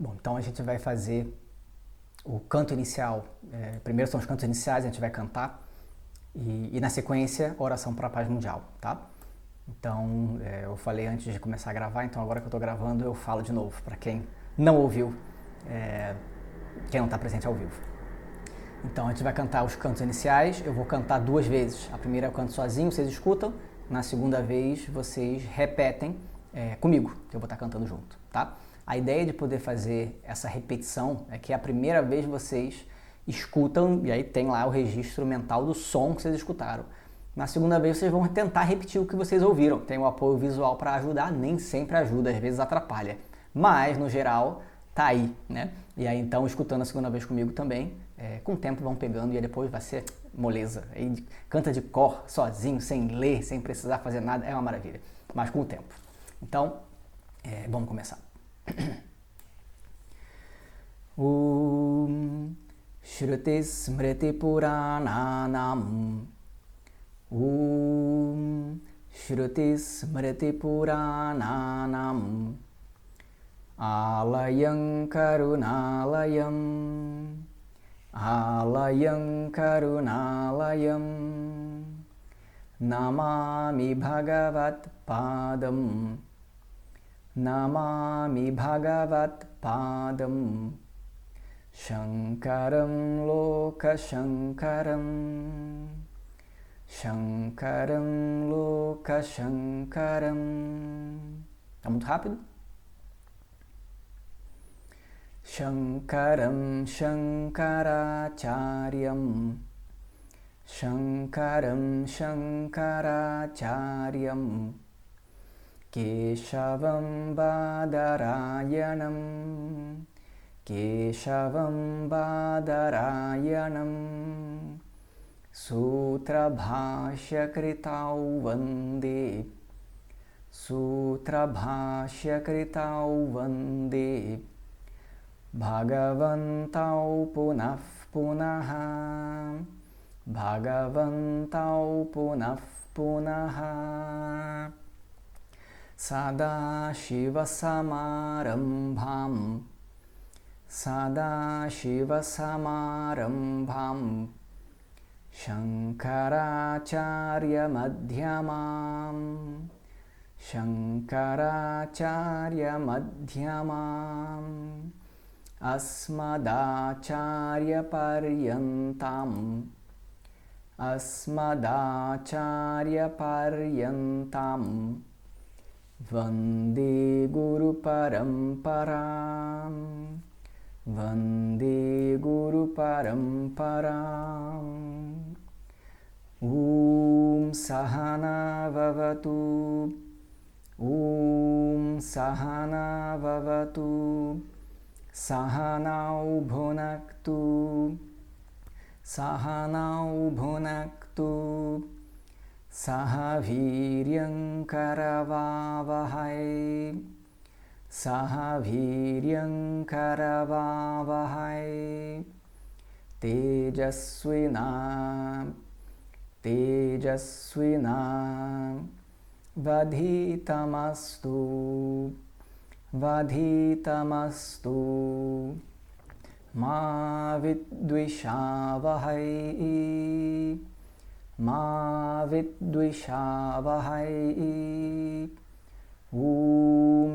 Bom, então a gente vai fazer o canto inicial. Primeiro são os cantos iniciais, a gente vai cantar. E na sequência, oração para a paz mundial, tá? Então, eu falei antes de começar a gravar, então agora que eu estou gravando eu falo de novo, para quem não ouviu, quem não está presente ao vivo. Então, a gente vai cantar os cantos iniciais, eu vou cantar 2 vezes. A primeira eu canto sozinho, vocês escutam. Na segunda vez, vocês repetem comigo, que eu vou estar cantando junto, tá? A ideia de poder fazer essa repetição é que a primeira vez vocês escutam, e aí tem lá o registro mental do som que vocês escutaram. Na segunda vez vocês vão tentar repetir o que vocês ouviram. Tem o apoio visual para ajudar, nem sempre ajuda, às vezes atrapalha. Mas, no geral, tá aí, né? E aí então, escutando a segunda vez comigo também, com o tempo vão pegando e aí depois vai ser moleza. Aí canta de cor, sozinho, sem ler, sem precisar fazer nada, é uma maravilha. Mas com o tempo. Então, vamos começar. Om Shruti Smriti Purananam Om Shruti Smriti Purananam Alayam Karunalayam Alayam Karunalayam Namami Bhagavat Padam Namami Bhagavat Padam Shankaram Loka Shankaram Shankaram Loka Shankaram. Tá muito rápido? Shankaram Shankaracharyam Shankaram Shankaracharyam Keshavam Badarayanam Keshavam Badarayanam Sutra Bhashya Kritau Vande Sutra Bhashya Kritau Vande Bhagavantau Punah Punaha Bhagavantau Punah Punaha Sadashiva Samarambham Sadashiva Samarambham Shankaracharya Madhyamam Shankaracharya Madhyamam Asmadacharya Paryantam Asmadacharya Paryantam Vande Guru Paramparam Vande Guru Paramparam Sahana Vavatu Sahana Vavatu Sahanau Bhunaktu Sahanau Bhunaktu Sahaviryam Karavavahai Sahaviryam Karavavahai Tejasvinam Tejasvinam Vadhitamastu Vadhitamastu Ma Vidvishavahai Ma Vidvishavahai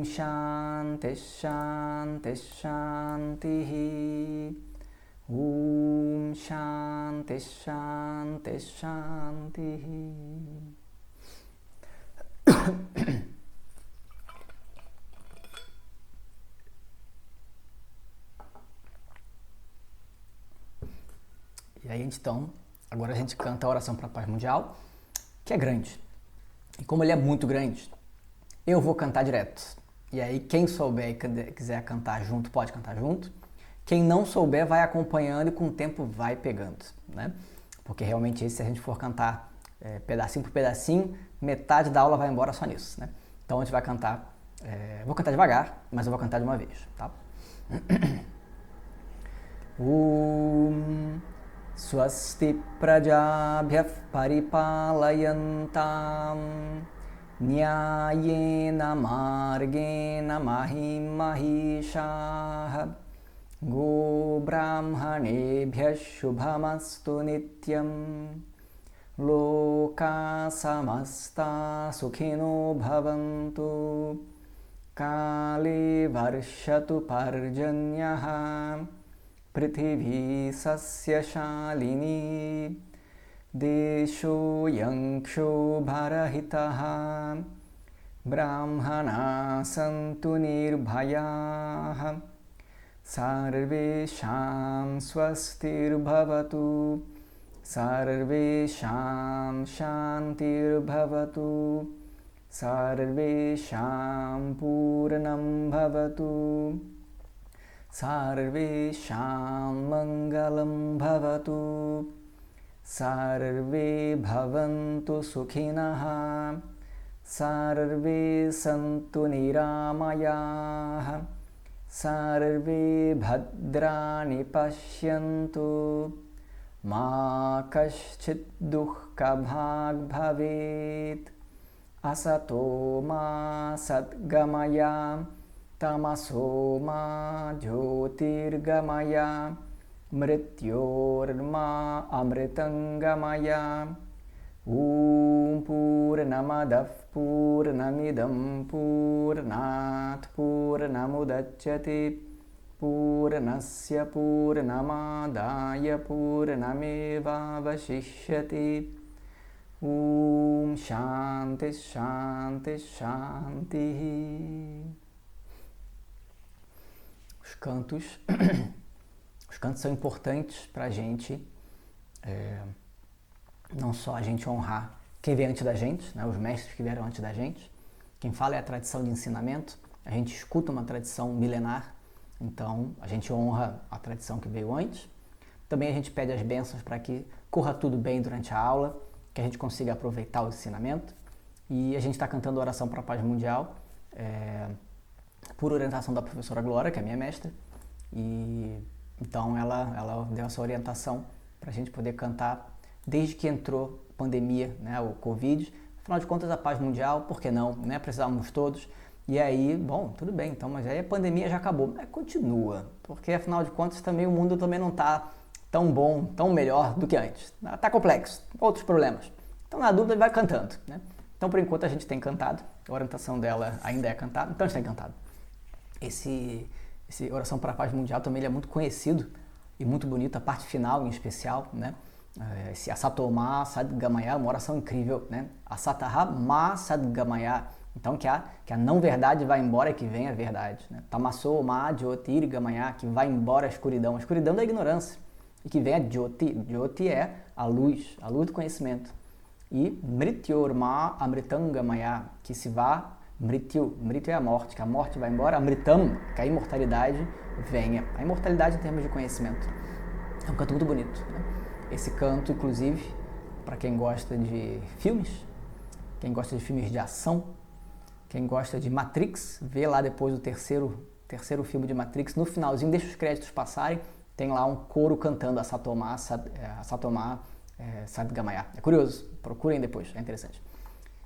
Shanti Shanti Shanti Shanti Shanti Shanti. E aí, então, agora a gente canta a oração para a paz mundial, que é grande. E como ele é muito grande, eu vou cantar direto. E aí, quem souber e quiser cantar junto, pode cantar junto. Quem não souber, vai acompanhando e com o tempo vai pegando, né? Porque realmente, se a gente for cantar pedacinho por pedacinho, metade da aula vai embora só nisso, né? Então, a gente vai cantar, vou cantar devagar, mas eu vou cantar de uma vez, tá? Swasti prajabhyah paripalayantam Nyayena margena mahim mahishaha Go brahmanebhyah shubhamastu nityam Loka samasta sukhino bhavantu Kale varshatu parjanyaha Prithvi sasya shalini Desho yanksho bharahitaha Brahmana santu nirbhayaha Sarvesham swastir bhavatu Sarvesham shantir bhavatu Sarvesham purnam bhavatu Sarvesham mangalam bhavatu Sarve bhavantu sukhinaha Sarve santu niramayaha Sarve bhadrani pashyantu Ma kaschit dukkha bhag bhavet Asato ma satgamaya Tamaso ma jyotirgamaya Mrityorma amritangamaya Purnamadav purnamidam purnat purnamudachyate Purnasya purnamadaya purnameva vashishyate Shanti Shanti Shanti. Os cantos são importantes para a gente, não só a gente honrar quem veio antes da gente, né, os mestres que vieram antes da gente. Quem fala é a tradição de ensinamento, a gente escuta uma tradição milenar, então a gente honra a tradição que veio antes. Também a gente pede as bênçãos para que corra tudo bem durante a aula, que a gente consiga aproveitar o ensinamento. E a gente está cantando a oração para a paz mundial, por orientação da professora Glória, que é minha mestra, e então ela deu essa orientação para a gente poder cantar desde que entrou a pandemia, né, o Covid. Afinal de contas, a paz mundial, por que não? Né? Precisávamos todos. E aí, bom, tudo bem, então, mas aí a pandemia já acabou. Mas continua, porque afinal de contas também o mundo também não está tão bom, tão melhor do que antes. Está complexo, outros problemas. Então, na dúvida, vai cantando, né? Então, por enquanto, a gente tem cantado. A orientação dela ainda é cantar, então a gente tem cantado. Esse Oração para a Paz Mundial também ele é muito conhecido e muito bonito, a parte final em especial, né? Esse Asatoma Sadgamaya, uma oração incrível, né? Asataha Ma Sadgamaya, então que a não verdade vai embora e que vem a verdade, né? Tamaso Ma Jyotirgamaya, que vai embora a escuridão da ignorância, e que vem a Jyoti. Jyoti é a luz do conhecimento. E Mrityorma Amritangamaya, que se vá. Mrityu é a morte, que a morte vai embora. Amritam, que a imortalidade venha. A imortalidade em termos de conhecimento. É um canto muito bonito, né? Esse canto, inclusive, para quem gosta de filmes, quem gosta de filmes de ação, quem gosta de Matrix, vê lá depois o terceiro filme de Matrix, no finalzinho, deixa os créditos passarem, tem lá um coro cantando Asatoma Sadgamaya. É curioso, procurem depois, é interessante.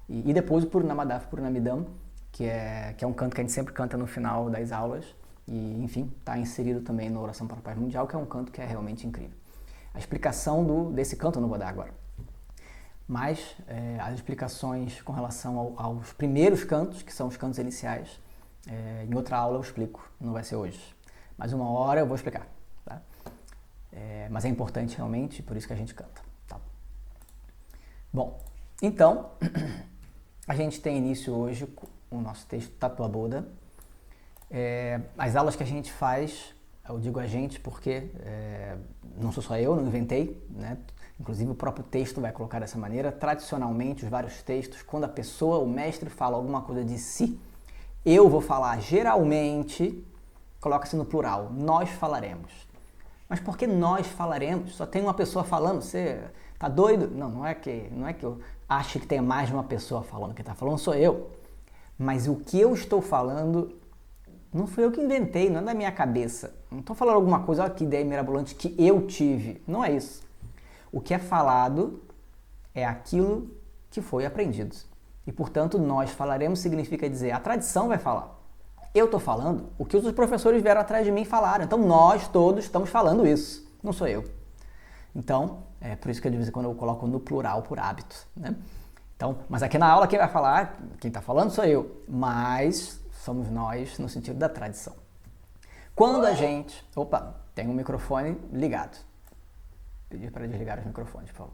E depois o Purnamadav Purnamidam, que é um canto que a gente sempre canta no final das aulas, e enfim, está inserido também na Oração para a Paz Mundial, que é um canto que é realmente incrível. A explicação desse canto eu não vou dar agora, mas as explicações com relação aos primeiros cantos, que são os cantos iniciais, em outra aula eu explico, não vai ser hoje, mas uma hora eu vou explicar, tá? Mas é importante realmente, por isso que a gente canta, tá? Bom, então, a gente tem início hoje com o nosso texto Tattva Buddha. As aulas que a gente faz, eu digo a gente porque não sou só eu, não inventei, né? Inclusive o próprio texto vai colocar dessa maneira. Tradicionalmente, os vários textos, quando a pessoa, o mestre, fala alguma coisa de si, eu vou falar geralmente, coloca-se no plural, nós falaremos. Mas por que nós falaremos? Só tem uma pessoa falando, você tá doido? Não é que eu ache que tem mais de uma pessoa falando, quem está falando sou eu. Mas o que eu estou falando não fui eu que inventei, não é da minha cabeça. Não estou falando alguma coisa, olha que ideia mirabolante que eu tive. Não é isso. O que é falado é aquilo que foi aprendido. E, portanto, nós falaremos significa dizer, a tradição vai falar. Eu estou falando o que os professores vieram atrás de mim e falaram. Então, nós todos estamos falando isso. Não sou eu. Então, é por isso que de vez em quando eu coloco no plural por hábito, né? Então, mas aqui na aula quem vai falar, quem está falando sou eu. Mas somos nós no sentido da tradição. Quando a gente... Opa, tem um microfone ligado. Pedir para desligar os microfones, por favor.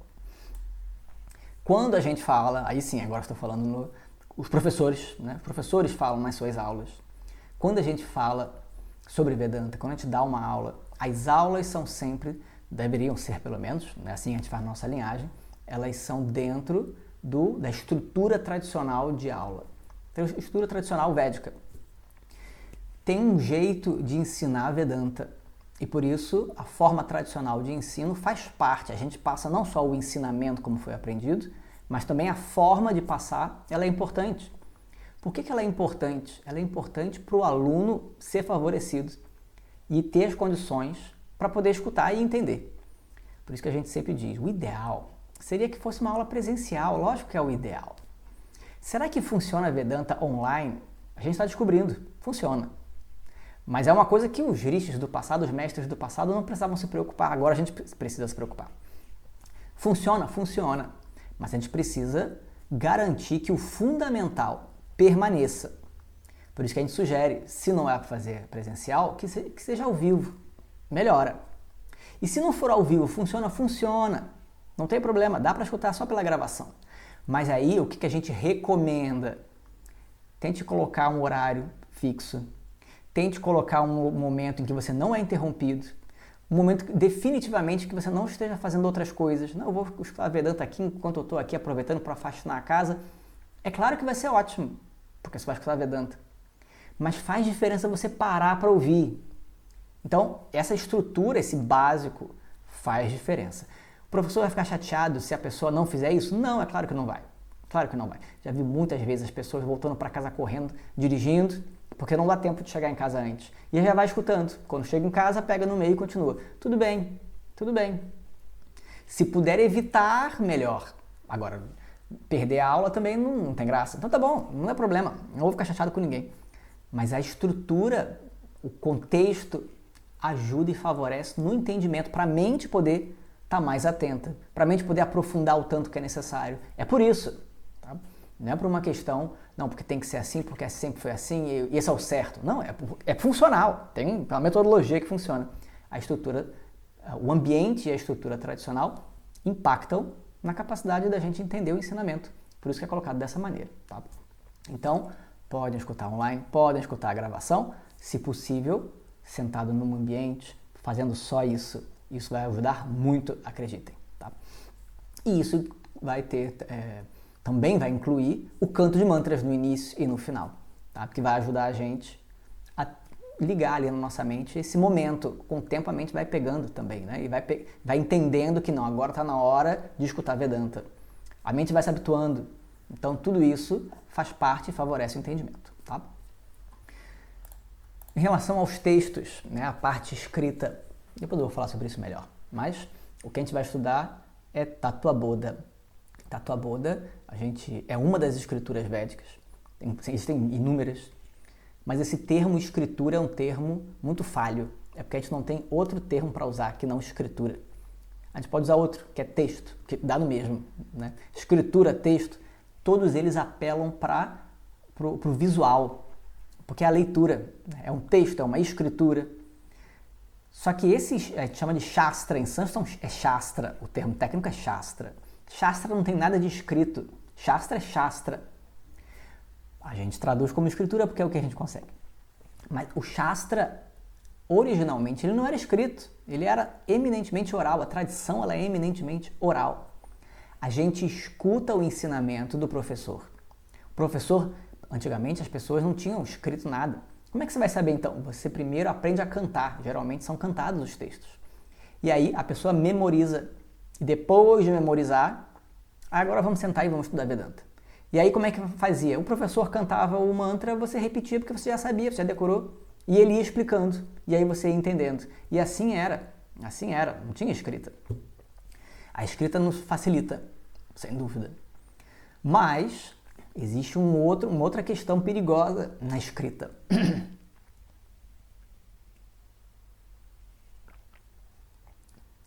Quando a gente fala, aí sim, agora estou falando os professores, né? Os professores falam nas suas aulas. Quando a gente fala sobre Vedanta, quando a gente dá uma aula, as aulas são sempre, deveriam ser pelo menos, né? Assim a gente faz a nossa linhagem, elas são dentro da estrutura tradicional de aula. Então, a estrutura tradicional védica. Tem um jeito de ensinar Vedanta e por isso a forma tradicional de ensino faz parte. A gente passa não só o ensinamento como foi aprendido, mas também a forma de passar, ela é importante. Por que ela é importante? Ela é importante para o aluno ser favorecido e ter as condições para poder escutar e entender. Por isso que a gente sempre diz, o ideal seria que fosse uma aula presencial, lógico que é o ideal. Será que funciona a Vedanta online? A gente está descobrindo, funciona. Mas é uma coisa que os rishis do passado, os mestres do passado não precisavam se preocupar, agora a gente precisa se preocupar. Funciona, funciona, mas a gente precisa garantir que o fundamental permaneça. Por isso que a gente sugere, se não é para fazer presencial, que seja ao vivo, melhora. E se não for ao vivo, funciona, funciona. Não tem problema, dá para escutar só pela gravação. Mas aí, o que a gente recomenda? Tente colocar um horário fixo. Tente colocar um momento em que você não é interrompido. Um momento definitivamente que você não esteja fazendo outras coisas. Não, eu vou escutar Vedanta aqui enquanto eu estou aqui aproveitando para faxinar a casa. É claro que vai ser ótimo, porque você vai escutar Vedanta. Mas faz diferença você parar para ouvir. Então, essa estrutura, esse básico, faz diferença. O professor vai ficar chateado se a pessoa não fizer isso? Não, é claro que não vai. Claro que não vai. Já vi muitas vezes as pessoas voltando para casa correndo, dirigindo, porque não dá tempo de chegar em casa antes. E já vai escutando. Quando chega em casa, pega no meio e continua. Tudo bem, tudo bem. Se puder evitar, melhor. Agora, perder a aula também não tem graça. Então tá bom, não é problema. Não vou ficar chateado com ninguém. Mas a estrutura, o contexto, ajuda e favorece no entendimento para a mente poder estar mais atenta, para a mente poder aprofundar o tanto que é necessário. É por isso, tá? Não é por uma questão, não, porque tem que ser assim, porque sempre foi assim e esse é o certo. Não, é funcional, tem uma metodologia que funciona. A estrutura, o ambiente e a estrutura tradicional impactam na capacidade da gente entender o ensinamento. Por isso que é colocado dessa maneira, tá? Então, podem escutar online, podem escutar a gravação, se possível, sentado num ambiente, fazendo só isso. Isso vai ajudar muito, acreditem. Tá? E isso vai ter, também vai incluir o canto de mantras no início e no final. Tá? Porque vai ajudar a gente a ligar ali na nossa mente esse momento. Com o tempo a mente vai pegando também, né? E vai entendendo que não, agora está na hora de escutar Vedanta. A mente vai se habituando. Então tudo isso faz parte e favorece o entendimento. Tá? Em relação aos textos, né, a parte escrita, depois eu vou falar sobre isso melhor, mas o que a gente vai estudar é Tattva Bodha. Tattva Bodha, é uma das escrituras védicas, existem inúmeras, mas esse termo escritura é um termo muito falho, é porque a gente não tem outro termo para usar que não escritura. A gente pode usar outro, que é texto, que dá no mesmo, né? Escritura, texto, todos eles apelam para o visual, porque é a leitura, é um texto, é uma escritura. Só que a gente chama de Shastra, em sânscrito é Shastra, o termo técnico é Shastra. Shastra não tem nada de escrito, Shastra é Shastra. A gente traduz como escritura porque é o que a gente consegue. Mas o Shastra, originalmente, ele não era escrito, ele era eminentemente oral, a tradição ela é eminentemente oral. A gente escuta o ensinamento do professor. O professor, antigamente as pessoas não tinham escrito nada. Como é que você vai saber então? Você primeiro aprende a cantar, geralmente são cantados os textos. E aí a pessoa memoriza, e depois de memorizar, agora vamos sentar e vamos estudar Vedanta. E aí como é que fazia? O professor cantava o mantra, você repetia porque você já sabia, você já decorou, e ele ia explicando, e aí você ia entendendo. E assim era, não tinha escrita. A escrita nos facilita, sem dúvida. Mas existe uma outra questão perigosa na escrita.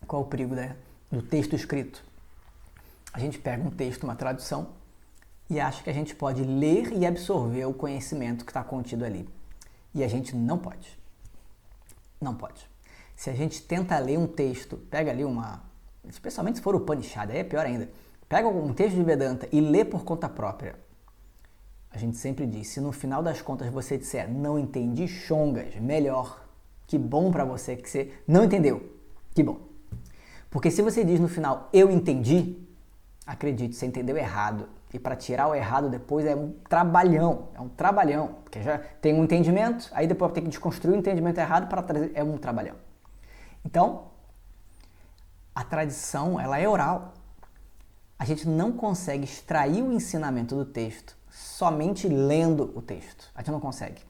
Qual o perigo do texto escrito? A gente pega um texto, uma tradução, e acha que a gente pode ler e absorver o conhecimento que está contido ali. E a gente não pode. Não pode. Se a gente tenta ler um texto, pega ali especialmente se for o Upanishad, aí é pior ainda. Pega um texto de Vedanta e lê por conta própria. A gente sempre diz, se no final das contas você disser, não entendi, chongas, melhor. Que bom pra você que você não entendeu. Que bom. Porque se você diz no final, eu entendi, acredite, você entendeu errado. E para tirar o errado depois é um trabalhão. Porque já tem um entendimento, aí depois vai ter que desconstruir o entendimento errado para trazer, é um trabalhão. Então, a tradição, ela é oral. A gente não consegue extrair o ensinamento do texto somente lendo o texto. A gente não consegue.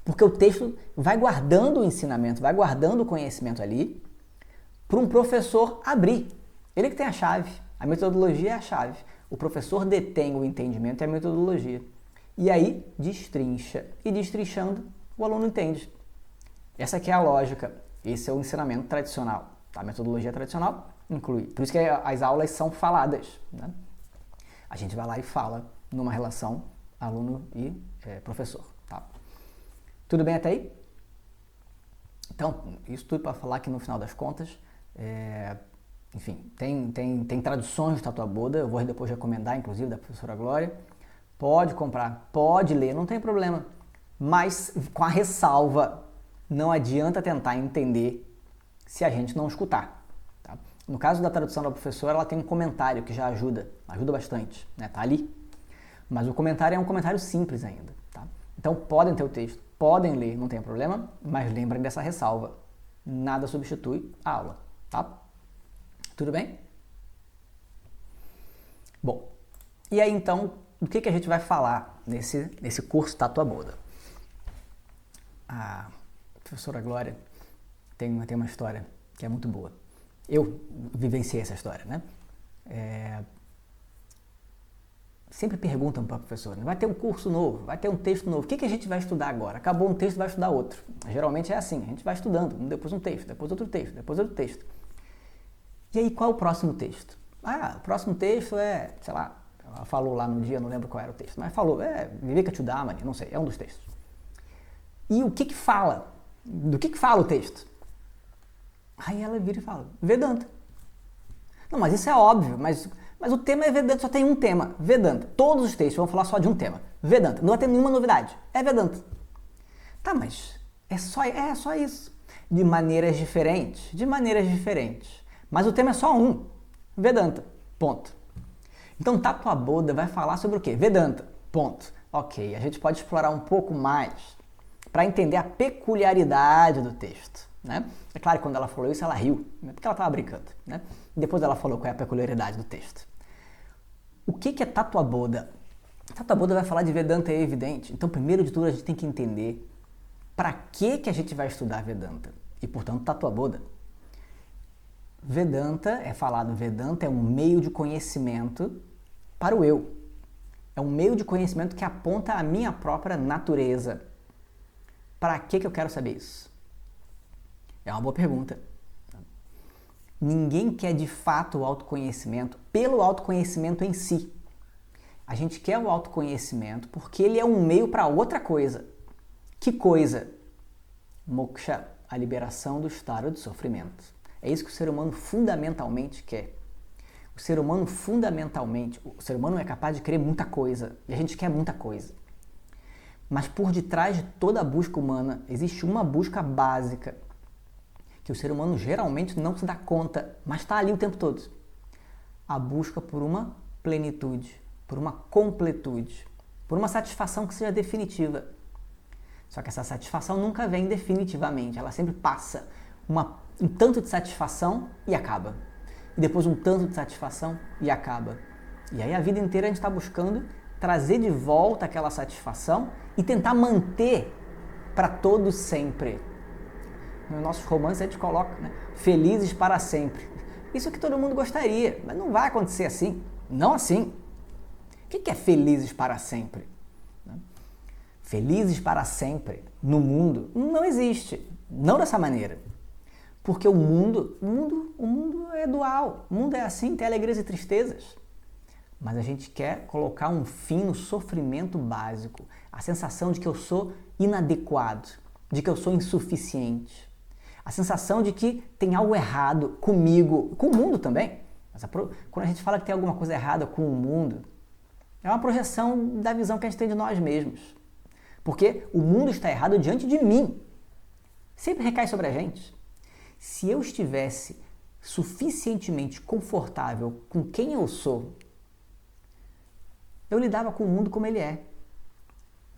Porque o texto vai guardando o ensinamento, vai guardando o conhecimento ali para um professor abrir. Ele que tem a chave. A metodologia é a chave. O professor detém o entendimento e a metodologia. E aí, destrincha. E destrinchando, o aluno entende. Essa aqui é a lógica. Esse é o ensinamento tradicional. A metodologia tradicional inclui. Por isso que as aulas são faladas. Né? A gente vai lá e fala numa relação aluno e professor. Tá? Tudo bem até aí? Então, isso tudo para falar que no final das contas, enfim, tem traduções do Tatu Buda, eu vou depois recomendar, inclusive, da professora Glória. Pode comprar, pode ler, não tem problema. Mas com a ressalva, não adianta tentar entender se a gente não escutar. Tá? No caso da tradução da professora, ela tem um comentário que já ajuda bastante, né? Tá ali. Mas o comentário é um comentário simples ainda. Tá? Então podem ter o texto, podem ler, não tem problema, mas lembrem dessa ressalva. Nada substitui a aula. Tá? Tudo bem? Bom, e aí então, o que a gente vai falar nesse curso Tatu Buda? A professora Glória tem uma história que é muito boa. Eu vivenciei essa história, né? Sempre perguntam para a professora, vai ter um curso novo, vai ter um texto novo, o que a gente vai estudar agora? Acabou um texto, vai estudar outro. Geralmente é assim, a gente vai estudando, depois um texto, depois outro texto, depois outro texto. E aí, qual o próximo texto? O próximo texto é, sei lá, ela falou lá no dia, não lembro qual era o texto, mas falou, Vivekachudamani, não sei, é um dos textos. E o que fala? Do que fala o texto? Aí ela vira e fala, Vedanta. Não, mas isso é óbvio, mas o tema é Vedanta, só tem um tema, Vedanta. Todos os textos vão falar só de um tema, Vedanta. Não vai ter nenhuma novidade, é Vedanta. Tá, mas é só isso. De maneiras diferentes. Mas o tema é só um, Vedanta, ponto. Então Tatu Buda vai falar sobre o quê? Vedanta, ponto. Ok, a gente pode explorar um pouco mais para entender a peculiaridade do texto. Né? É claro que quando ela falou isso, ela riu, porque ela estava brincando. Né? Depois ela falou qual é a peculiaridade do texto. O que é Tatu Buda? Tatu Buda vai falar de Vedanta, é evidente. Então, primeiro de tudo, a gente tem que entender para que a gente vai estudar Vedanta. E, portanto, Tatu Buda. Vedanta é um meio de conhecimento para o eu. É um meio de conhecimento que aponta a minha própria natureza. Para que eu quero saber isso? É uma boa pergunta. Ninguém quer de fato o autoconhecimento pelo autoconhecimento em si. A gente quer o autoconhecimento porque ele é um meio para outra coisa. Que coisa? Moksha, a liberação do estado de sofrimento. É isso que o ser humano fundamentalmente quer. O ser humano é capaz de querer muita coisa. E a gente quer muita coisa. Mas por detrás de toda a busca humana existe uma busca básica que o ser humano geralmente não se dá conta, mas está ali o tempo todo. A busca por uma plenitude, por uma completude, por uma satisfação que seja definitiva. Só que essa satisfação nunca vem definitivamente, ela sempre passa um tanto de satisfação e acaba. E depois um tanto de satisfação e acaba. E aí a vida inteira a gente está buscando trazer de volta aquela satisfação e tentar manter para todo sempre. Nos nossos romances a gente coloca, né, felizes para sempre. Isso é que todo mundo gostaria, mas não vai acontecer assim. Não assim. O que é felizes para sempre? Felizes para sempre no mundo não existe, não dessa maneira. Porque o mundo é dual, o mundo é assim, tem alegrias e tristezas. Mas a gente quer colocar um fim no sofrimento básico, a sensação de que eu sou inadequado, de que eu sou insuficiente, a sensação de que tem algo errado comigo, com o mundo também. Mas quando a gente fala que tem alguma coisa errada com o mundo, é uma projeção da visão que a gente tem de nós mesmos. Porque o mundo está errado diante de mim. Sempre recai sobre a gente. Se eu estivesse suficientemente confortável com quem eu sou, eu lidava com o mundo como ele é.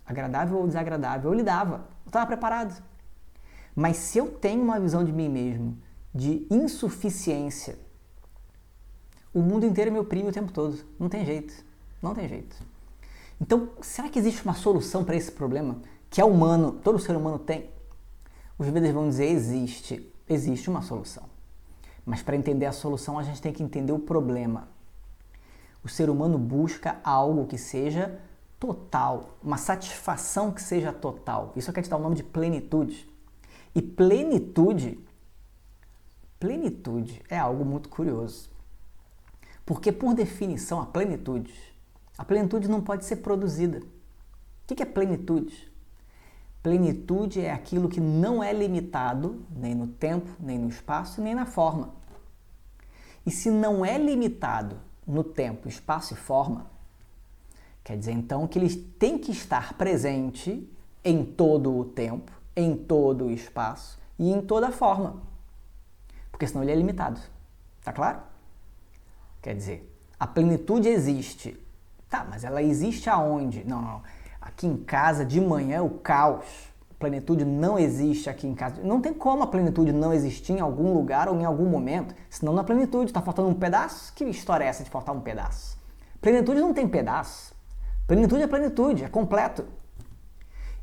Agradável ou desagradável, eu lidava. Eu estava preparado. Mas se eu tenho uma visão de mim mesmo, de insuficiência, o mundo inteiro me oprime o tempo todo. Não tem jeito. Não tem jeito. Então, será que existe uma solução para esse problema? Que é humano, todo ser humano tem? Os Vedas vão dizer, existe uma solução. Mas para entender a solução, a gente tem que entender o problema. O ser humano busca algo que seja total, uma satisfação que seja total. Isso quer te dar o nome de plenitude. E plenitude é algo muito curioso. Porque, por definição, a plenitude não pode ser produzida. O que é plenitude? Plenitude é aquilo que não é limitado, nem no tempo, nem no espaço, nem na forma. E se não é limitado no tempo, espaço e forma, quer dizer então que ele tem que estar presente em todo o tempo, em todo o espaço e em toda a forma. Porque senão ele é limitado. Tá claro? Quer dizer, a plenitude existe. Tá, mas ela existe aonde? Não. Aqui em casa, de manhã, é o caos. A plenitude não existe aqui em casa. Não tem como a plenitude não existir em algum lugar ou em algum momento. Senão na plenitude está faltando um pedaço. Que história é essa de faltar um pedaço? Plenitude não tem pedaço. Plenitude, é completo.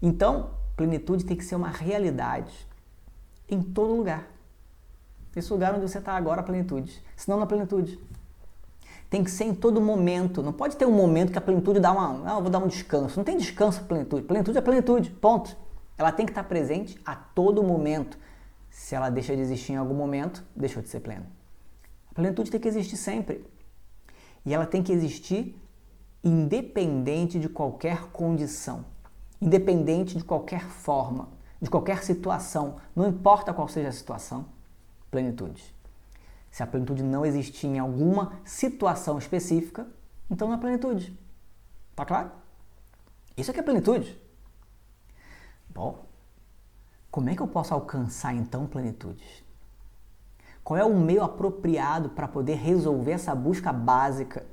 Então, plenitude tem que ser uma realidade em todo lugar. Esse lugar onde você está agora, a plenitude. Senão na plenitude. Tem que ser em todo momento. Não pode ter um momento que a plenitude dá eu vou dar um descanso. Não tem descanso para plenitude. Plenitude é plenitude, ponto. Ela tem que estar presente a todo momento. Se ela deixa de existir em algum momento, deixou de ser plena. A plenitude tem que existir sempre. E ela tem que existir independente de qualquer condição. Independente de qualquer forma, de qualquer situação. Não importa qual seja a situação, plenitude. Se a plenitude não existir em alguma situação específica, então não é plenitude. Tá claro? Isso aqui é plenitude. Bom, como é que eu posso alcançar então plenitude? Qual é o meio apropriado para poder resolver essa busca básica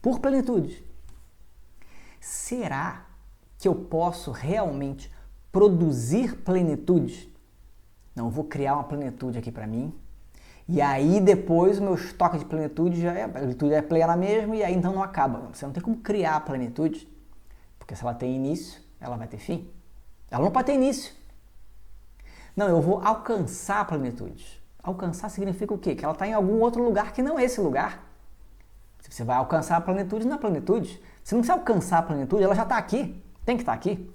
por plenitude? Será que eu posso realmente produzir plenitude? Não, eu vou criar uma plenitude aqui para mim. E aí depois o meu estoque de plenitude a plenitude é plena mesmo, e aí então não acaba. Você não tem como criar a plenitude, porque se ela tem início, ela vai ter fim. Ela não pode ter início. Não, eu vou alcançar a plenitude. Alcançar significa o quê? Que ela está em algum outro lugar que não é esse lugar. Você vai alcançar a plenitude na plenitude. Se não quiser alcançar a plenitude, ela já está aqui. Tem que estar aqui.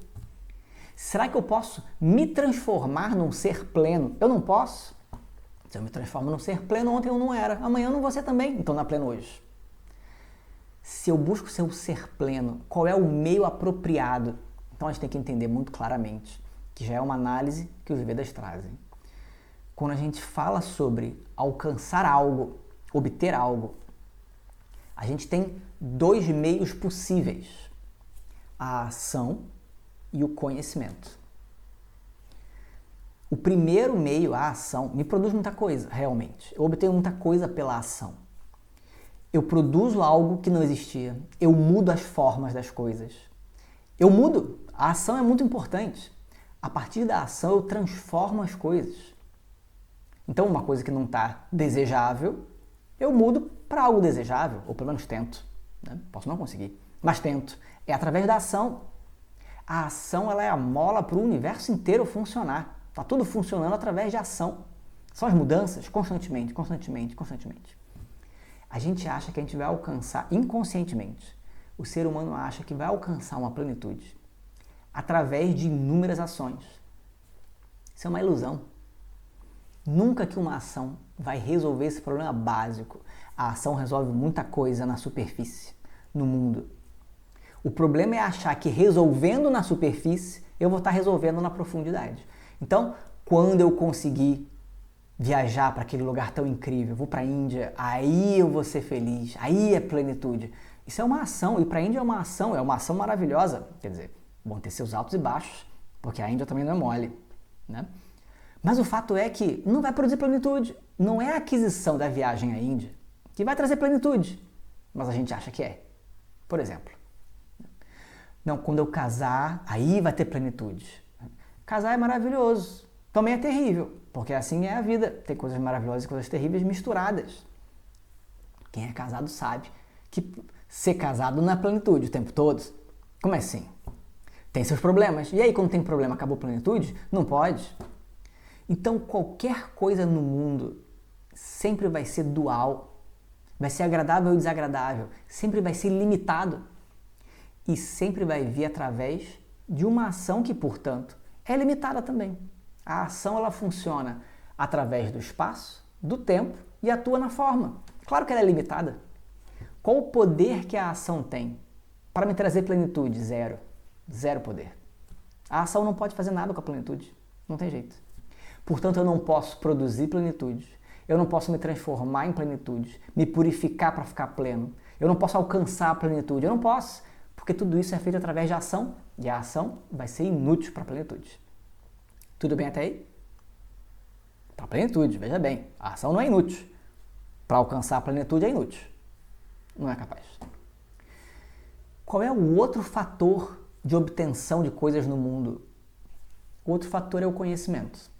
Será que eu posso me transformar num ser pleno? Eu não posso. Se eu me transformo num ser pleno, ontem eu não era, amanhã eu não vou ser também, então não é pleno hoje. Se eu busco ser um ser pleno, qual é o meio apropriado? Então a gente tem que entender muito claramente, que já é uma análise que os Vedas trazem. Quando a gente fala sobre alcançar algo, obter algo, a gente tem dois meios possíveis, a ação e o conhecimento. O primeiro meio, a ação, me produz muita coisa, realmente. Eu obtenho muita coisa pela ação. Eu produzo algo que não existia. Eu mudo as formas das coisas. Eu mudo. A ação é muito importante. A partir da ação, eu transformo as coisas. Então, uma coisa que não está desejável, eu mudo para algo desejável, ou pelo menos tento. Né? Posso não conseguir, mas tento. É através da ação. A ação ela é a mola para o universo inteiro funcionar. Está tudo funcionando através de ação. São as mudanças constantemente. A gente acha que a gente vai alcançar inconscientemente, o ser humano acha que vai alcançar uma plenitude através de inúmeras ações. Isso é uma ilusão. Nunca que uma ação vai resolver esse problema básico. A ação resolve muita coisa na superfície, no mundo. O problema é achar que resolvendo na superfície, eu vou estar resolvendo na profundidade. Então, quando eu conseguir viajar para aquele lugar tão incrível, vou para a Índia, aí eu vou ser feliz, aí é plenitude. Isso é uma ação, e para a Índia é uma ação maravilhosa. Quer dizer, vão ter seus altos e baixos, porque a Índia também não é mole, né? Mas o fato é que não vai produzir plenitude. Não é a aquisição da viagem à Índia que vai trazer plenitude, mas a gente acha que é. Por exemplo, não, quando eu casar, aí vai ter plenitude. Casar é maravilhoso, também é terrível, porque assim é a vida. Tem coisas maravilhosas e coisas terríveis misturadas. Quem é casado sabe que ser casado não é plenitude o tempo todo. Como é assim? Tem seus problemas. E aí, quando tem problema, acabou a plenitude? Não pode. Então, qualquer coisa no mundo sempre vai ser dual, vai ser agradável ou desagradável, sempre vai ser limitado e sempre vai vir através de uma ação que, portanto, é limitada também. A ação ela funciona através do espaço, do tempo e atua na forma. Claro que ela é limitada. Qual o poder que a ação tem para me trazer plenitude? Zero. Zero poder. A ação não pode fazer nada com a plenitude. Não tem jeito. Portanto, eu não posso produzir plenitude, eu não posso me transformar em plenitude, me purificar para ficar pleno, eu não posso alcançar a plenitude, eu não posso, porque tudo isso é feito através de ação, e a ação vai ser inútil para a plenitude. Tudo bem até aí? Para a plenitude, veja bem, a ação não é inútil. Para alcançar a plenitude é inútil. Não é capaz. Qual é o outro fator de obtenção de coisas no mundo? O outro fator é o conhecimento.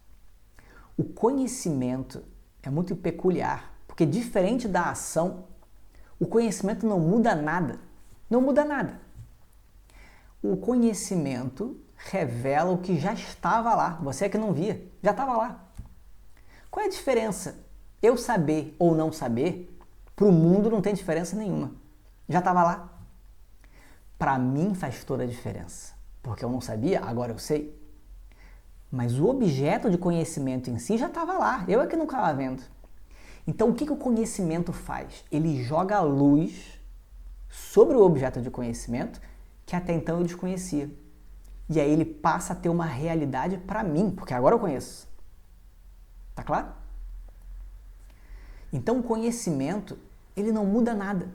O conhecimento é muito peculiar, porque diferente da ação, o conhecimento não muda nada. Não muda nada. O conhecimento revela o que já estava lá. Você é que não via, já estava lá. Qual é a diferença? Eu saber ou não saber, para o mundo não tem diferença nenhuma. Já estava lá. Para mim faz toda a diferença, porque eu não sabia, agora eu sei. Mas o objeto de conhecimento em si já estava lá, eu é que não estava vendo. Então o que o conhecimento faz? Ele joga a luz sobre o objeto de conhecimento que até então eu desconhecia. E aí ele passa a ter uma realidade para mim, porque agora eu conheço. Tá claro? Então o conhecimento, ele não muda nada.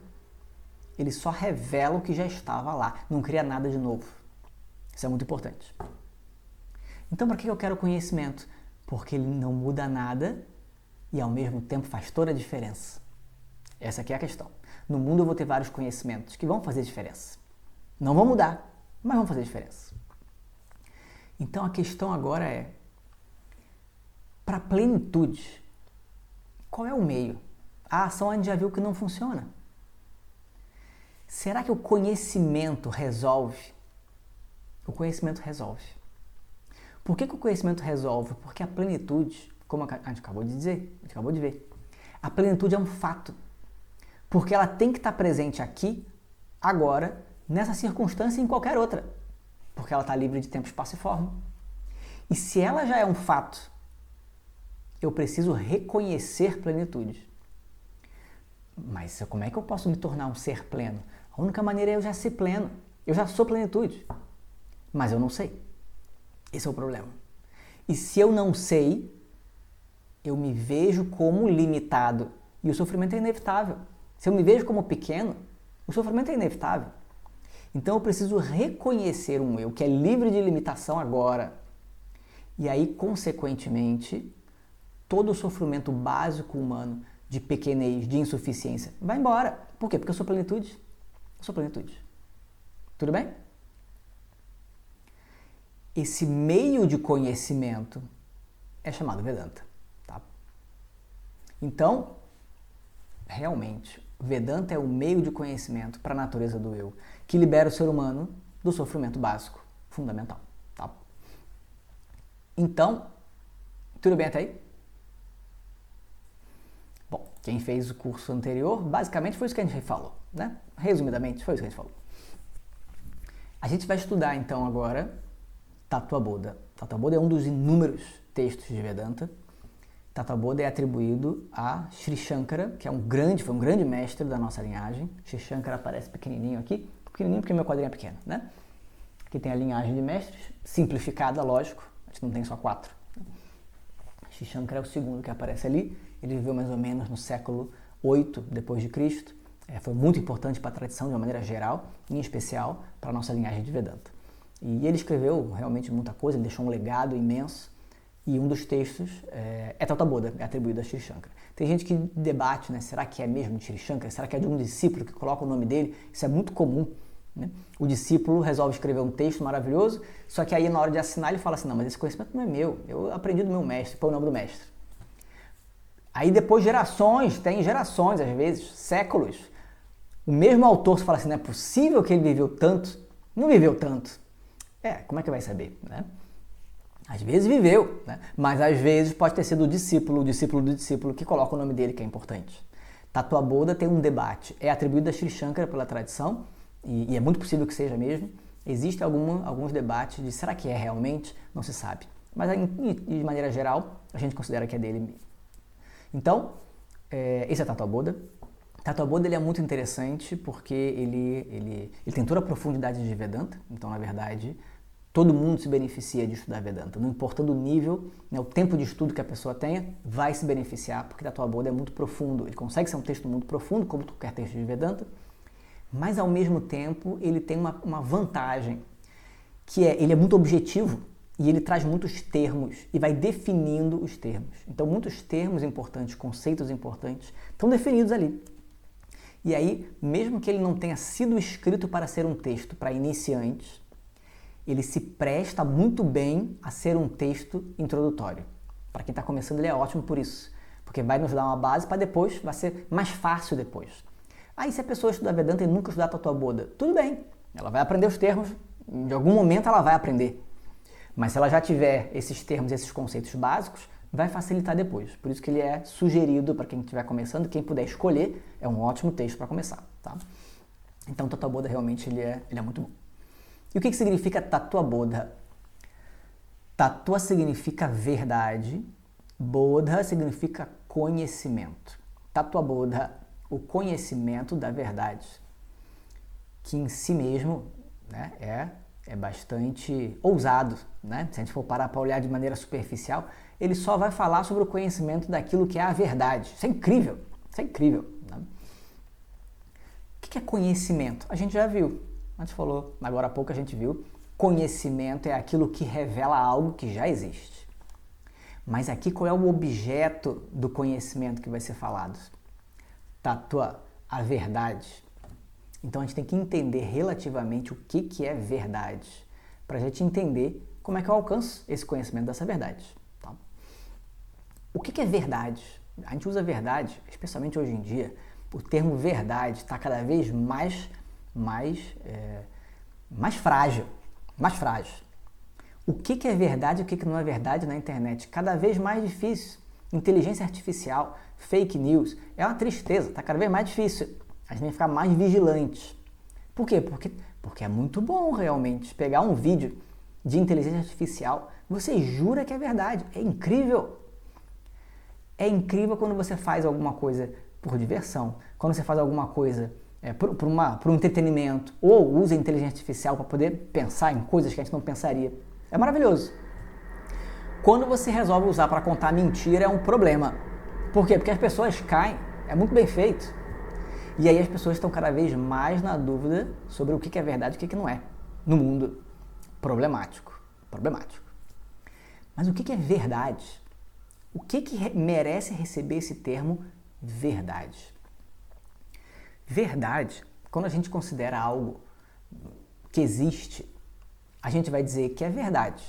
Ele só revela o que já estava lá, não cria nada de novo. Isso é muito importante. Então, para que eu quero conhecimento? Porque ele não muda nada e, ao mesmo tempo, faz toda a diferença. Essa aqui é a questão. No mundo eu vou ter vários conhecimentos que vão fazer diferença. Não vão mudar, mas vão fazer diferença. Então, a questão agora é, para a plenitude, qual é o meio? A ação a gente já viu que não funciona. Será que o conhecimento resolve? O conhecimento resolve. Por que o conhecimento resolve? Porque a plenitude, como a gente acabou de dizer, a gente acabou de ver, a plenitude é um fato. Porque ela tem que estar presente aqui, agora, nessa circunstância e em qualquer outra. Porque ela está livre de tempo, espaço e forma. E se ela já é um fato, eu preciso reconhecer plenitude. Mas como é que eu posso me tornar um ser pleno? A única maneira é eu já ser pleno. Eu já sou plenitude. Mas eu não sei. Esse é o problema. E se eu não sei, eu me vejo como limitado. E o sofrimento é inevitável. Se eu me vejo como pequeno, o sofrimento é inevitável. Então eu preciso reconhecer um eu que é livre de limitação agora. E aí, consequentemente, todo o sofrimento básico humano de pequenez, de insuficiência, vai embora. Por quê? Porque eu sou plenitude. Eu sou plenitude. Tudo bem? Esse meio de conhecimento é chamado Vedanta. Tá? Então, realmente, Vedanta é o meio de conhecimento para a natureza do eu, que libera o ser humano do sofrimento básico, fundamental. Tá? Então, tudo bem até aí? Bom, quem fez o curso anterior, basicamente foi isso que a gente falou, né? Resumidamente, foi isso que a gente falou. A gente vai estudar então agora Tattva-Bodha. Tattva-Bodha é um dos inúmeros textos de Vedanta. Tattva-Bodha é atribuído a Sri Shankara, que foi um grande mestre da nossa linhagem. Sri Shankara aparece pequenininho aqui, pequenininho porque meu quadrinho é pequeno, né? Aqui tem a linhagem de mestres, simplificada, lógico, a gente não tem só 4. Sri Shankara é o segundo que aparece ali, ele viveu mais ou menos no século 8 depois de Cristo. Foi muito importante para a tradição de uma maneira geral, em especial para a nossa linhagem de Vedanta. E ele escreveu realmente muita coisa, ele deixou um legado imenso, e um dos textos é Tattva-Bodha, é atribuído a Sri Shankara. Tem gente que debate, né, será que é mesmo de Sri Shankara? Será que é de um discípulo que coloca o nome dele? Isso é muito comum, né? O discípulo resolve escrever um texto maravilhoso, só que aí na hora de assinar ele fala assim, não, mas esse conhecimento não é meu, eu aprendi do meu mestre, põe o nome do mestre. Aí depois tem gerações às vezes, séculos, o mesmo autor fala assim, não é possível que ele viveu tanto, não viveu tanto. Como é que vai saber, né? Às vezes viveu, né? Mas às vezes pode ter sido o discípulo do discípulo que coloca o nome dele, que é importante. Tattva-Bodha tem um debate, é atribuído a Sri Shankara pela tradição, e é muito possível que seja mesmo. Existem alguns debates de será que é realmente, não se sabe. Mas de maneira geral, a gente considera que é dele mesmo. Então, esse é Tattva-Bodha. Tattva-Bodha ele é muito interessante porque ele tem toda a profundidade de Vedanta, então na verdade todo mundo se beneficia de estudar Vedanta, não importando o nível, né, o tempo de estudo que a pessoa tenha, vai se beneficiar, porque Tattva-Bodha é muito profundo, ele consegue ser um texto muito profundo, como qualquer texto de Vedanta, mas ao mesmo tempo ele tem uma vantagem, que ele é muito objetivo e ele traz muitos termos e vai definindo os termos. Então muitos termos importantes, conceitos importantes, estão definidos ali. E aí, mesmo que ele não tenha sido escrito para ser um texto para iniciantes, ele se presta muito bem a ser um texto introdutório. Para quem está começando, ele é ótimo por isso, porque vai nos dar uma base para depois, vai ser mais fácil depois. Aí, se a pessoa estudar Vedanta e nunca estudar Tattva-Bodha, tudo bem, ela vai aprender os termos, de algum momento ela vai aprender. Mas se ela já tiver esses termos, esses conceitos básicos, vai facilitar depois. Por isso que ele é sugerido para quem estiver começando, quem puder escolher, é um ótimo texto para começar. Tá? Então, Tattva-Bodha realmente ele é muito bom. E o que significa Tattva-Bodha? Tattva significa verdade, Bodha significa conhecimento. Tattva-Bodha, o conhecimento da verdade, que em si mesmo, né, é bastante ousado. Né? Se a gente for parar para olhar de maneira superficial, ele só vai falar sobre o conhecimento daquilo que é a verdade. Isso é incrível, isso é incrível. Né? O que é conhecimento? A gente já viu. A gente falou, agora há pouco a gente viu, conhecimento é aquilo que revela algo que já existe. Mas aqui qual é o objeto do conhecimento que vai ser falado? Tattva, a verdade. Então a gente tem que entender relativamente o que é verdade, para a gente entender como é que eu alcanço esse conhecimento dessa verdade. Tá? O que é verdade? A gente usa verdade, especialmente hoje em dia, o termo verdade está cada vez mais frágil, O que é verdade e o que não é verdade na internet? Cada vez mais difícil. Inteligência artificial, fake news, é uma tristeza, está cada vez mais difícil. A gente tem que ficar mais vigilante. Por quê? Porque é muito bom realmente pegar um vídeo de inteligência artificial, você jura que é verdade, é incrível. É incrível quando você faz alguma coisa por diversão, quando você faz alguma coisa por um entretenimento, ou usa a inteligência artificial para poder pensar em coisas que a gente não pensaria. É maravilhoso. Quando você resolve usar para contar mentira, é um problema. Por quê? Porque as pessoas caem. É muito bem feito. E aí as pessoas estão cada vez mais na dúvida sobre o que é verdade e o que não é. No mundo. Problemático. Mas o que é verdade? O que merece receber esse termo verdade? Verdade, quando a gente considera algo que existe, a gente vai dizer que é verdade.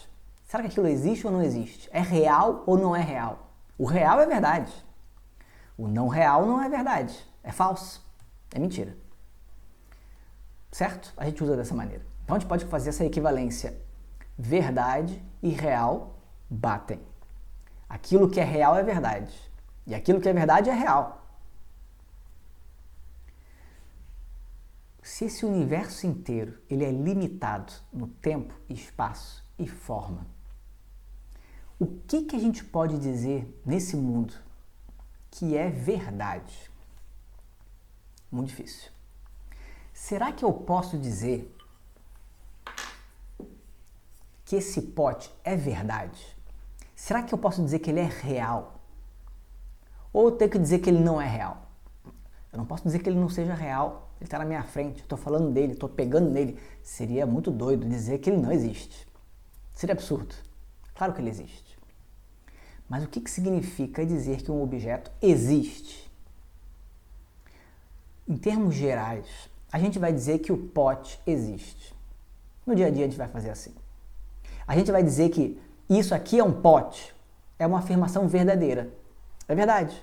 Será que aquilo existe ou não existe? É real ou não é real? O real é verdade. O não real não é verdade. É falso. É mentira. Certo? A gente usa dessa maneira. Então a gente pode fazer essa equivalência. Verdade e real batem. Aquilo que é real é verdade. E aquilo que é verdade é real. se esse universo inteiro ele é limitado no tempo, espaço e forma, o que a gente pode dizer nesse mundo que é verdade? Muito difícil. Será que eu posso dizer que esse pote é verdade? Será que eu posso dizer que ele é real? Ou eu tenho que dizer que ele não é real? Eu não posso dizer que ele não seja real. Ele está na minha frente, eu estou falando dele, estou pegando nele. Seria muito doido dizer que ele não existe. Seria absurdo. Claro que ele existe. Mas o que significa dizer que um objeto existe? Em termos gerais, a gente vai dizer que o pote existe. No dia a dia a gente vai fazer assim. A gente vai dizer que isso aqui é um pote. É uma afirmação verdadeira. É verdade.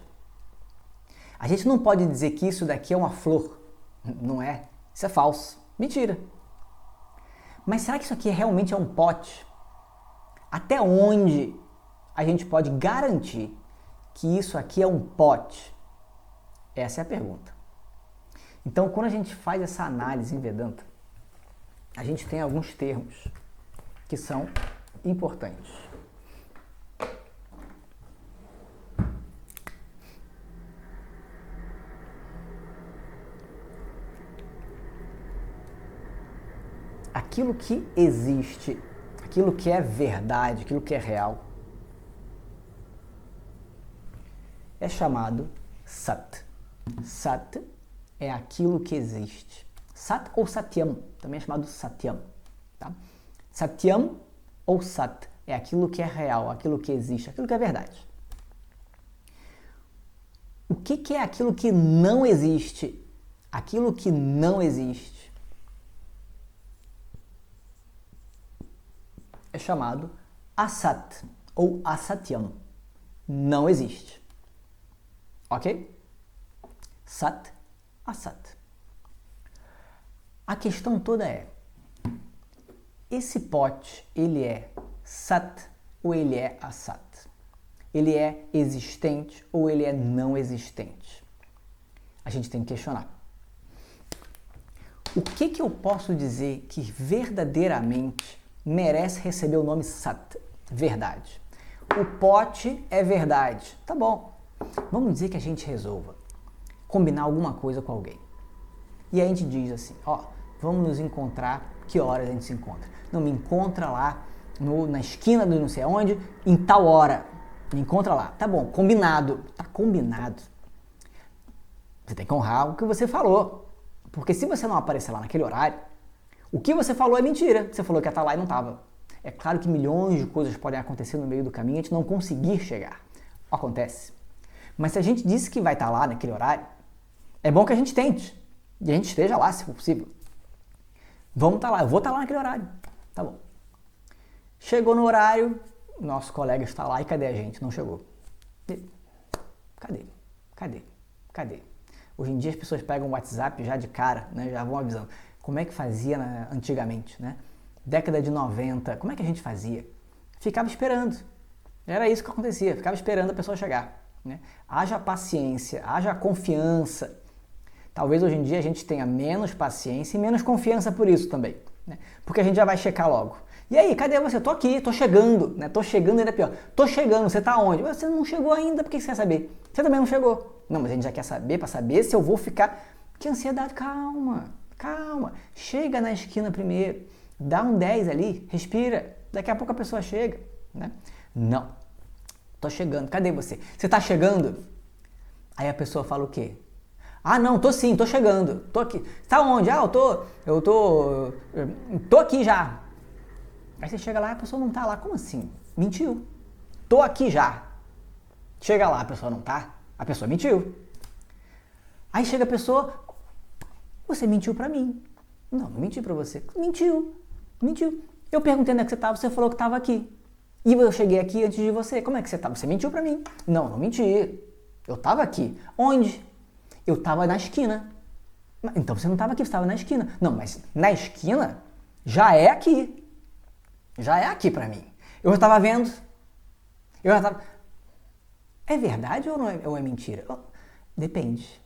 A gente não pode dizer que isso daqui é uma flor. Não é. Isso é falso. Mentira. Mas será que isso aqui realmente é um pote? Até onde a gente pode garantir que isso aqui é um pote? Essa é a pergunta. Então, quando a gente faz essa análise em Vedanta, a gente tem alguns termos que são importantes. Aquilo que existe, aquilo que é verdade, aquilo que é real, é chamado Sat. Sat é aquilo que existe. Sat ou Satyam, também é chamado Satyam. Tá? Satyam ou Sat é aquilo que é real, aquilo que existe, aquilo que é verdade. O que é aquilo que não existe? Aquilo que não existe é chamado Asat ou Asatyam. Não existe. Ok? Sat, Asat. A questão toda é, esse pote, ele é Sat ou ele é Asat? Ele é existente ou ele é não existente? A gente tem que questionar. O que eu posso dizer que verdadeiramente merece receber o nome Sat? Verdade. O pote é verdade. Tá bom. Vamos dizer que a gente resolva combinar alguma coisa com alguém. E aí a gente diz assim, ó, vamos nos encontrar, que horas a gente se encontra? Não, me encontra lá na esquina do não sei aonde, em tal hora. Me encontra lá. Tá bom, combinado. Tá combinado. Você tem que honrar o que você falou. Porque se você não aparecer lá naquele horário, o que você falou é mentira. Você falou que ia estar lá e não estava. É claro que milhões de coisas podem acontecer no meio do caminho e a gente não conseguir chegar. Acontece. Mas se a gente disse que vai estar lá naquele horário, é bom que a gente tente. E a gente esteja lá, se for possível. Vamos estar lá. Eu vou estar lá naquele horário. Tá bom. Chegou no horário, nosso colega está lá e cadê a gente? Não chegou. Cadê? Hoje em dia as pessoas pegam o WhatsApp já de cara, né? Já vão avisando. Como é que fazia antigamente, né? Década de 90, como é que a gente fazia? Ficava esperando. Era isso que acontecia, ficava esperando a pessoa chegar. Né? Haja paciência, haja confiança. Talvez hoje em dia a gente tenha menos paciência e menos confiança por isso também. Né? Porque a gente já vai checar logo. E aí, cadê você? Tô aqui, tô chegando. Né? Tô chegando ainda pior. Tô chegando, você tá onde? Você não chegou ainda, por que você quer saber? Você também não chegou. Não, mas a gente já quer saber para saber se eu vou ficar... Que ansiedade, calma. Chega na esquina primeiro. Dá um 10 ali, respira. Daqui a pouco a pessoa chega. Né? Não. Tô chegando. Cadê você? Você tá chegando? Aí a pessoa fala o quê? Ah, não, tô sim, tô chegando. Tô aqui. Tá onde? Ah, eu tô aqui já. Aí você chega lá e a pessoa não tá lá. Como assim? Mentiu. Tô aqui já. Chega lá, a pessoa não tá. A pessoa mentiu. Aí chega a pessoa, você mentiu pra mim. Não menti pra você. Mentiu. Eu perguntei onde é que você tava, você falou que tava aqui. E eu cheguei aqui antes de você. Como é que você tava? Você mentiu pra mim. Não menti. Eu tava aqui. Onde? Eu tava na esquina. Então você não tava aqui, você tava na esquina. Não, mas na esquina já é aqui. Já é aqui pra mim. Eu já tava vendo. É verdade ou é mentira? Depende.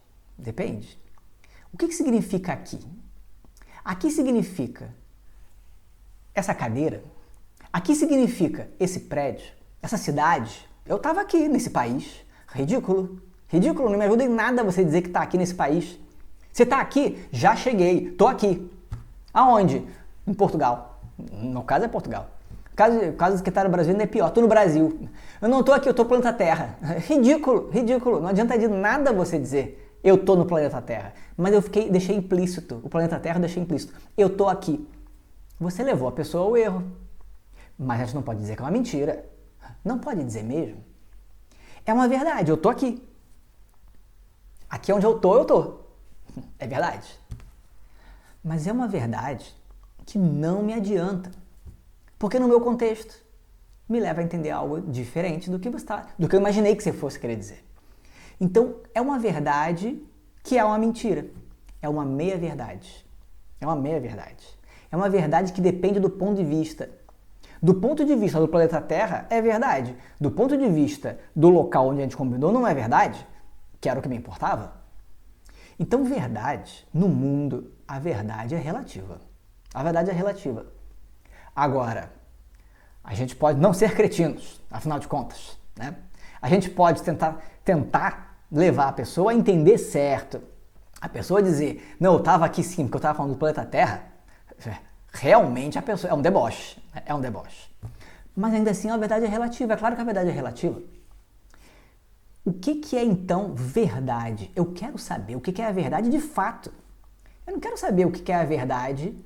O que significa aqui? Aqui significa essa cadeira. Aqui significa esse prédio, essa cidade. Eu estava aqui nesse país. Ridículo. Ridículo, não me ajuda em nada você dizer que está aqui nesse país. Você está aqui? Já cheguei. Estou aqui. Aonde? Em Portugal. No caso é Portugal. O caso que está no Brasil ainda é pior. Estou no Brasil. Eu não estou aqui, eu estou no planeta Terra. Ridículo, ridículo. Não adianta de nada você dizer eu estou no planeta Terra. Mas eu deixei implícito. O planeta Terra eu deixei implícito. Eu estou aqui. Você levou a pessoa ao erro. Mas a gente não pode dizer que é uma mentira. Não pode dizer mesmo. É uma verdade, eu estou aqui. Aqui onde eu estou. É verdade. Mas é uma verdade que não me adianta. Porque no meu contexto me leva a entender algo diferente do que eu imaginei que você fosse querer dizer. Então, é uma verdade que é uma mentira. É uma meia-verdade. É uma meia-verdade. É uma verdade que depende do ponto de vista. Do ponto de vista do planeta Terra, é verdade. Do ponto de vista do local onde a gente combinou, não é verdade, que era o que me importava. Então, verdade, no mundo, a verdade é relativa. A verdade é relativa. Agora, a gente pode não ser cretinos, afinal de contas, né? A gente pode tentar levar a pessoa a entender certo. A pessoa dizer, não, eu estava aqui sim, porque eu estava falando do planeta Terra. Realmente a pessoa é um deboche. É um deboche. Mas ainda assim a verdade é relativa. É claro que a verdade é relativa. O que é então verdade? Eu quero saber o que é a verdade de fato. Eu não quero saber o que é a verdade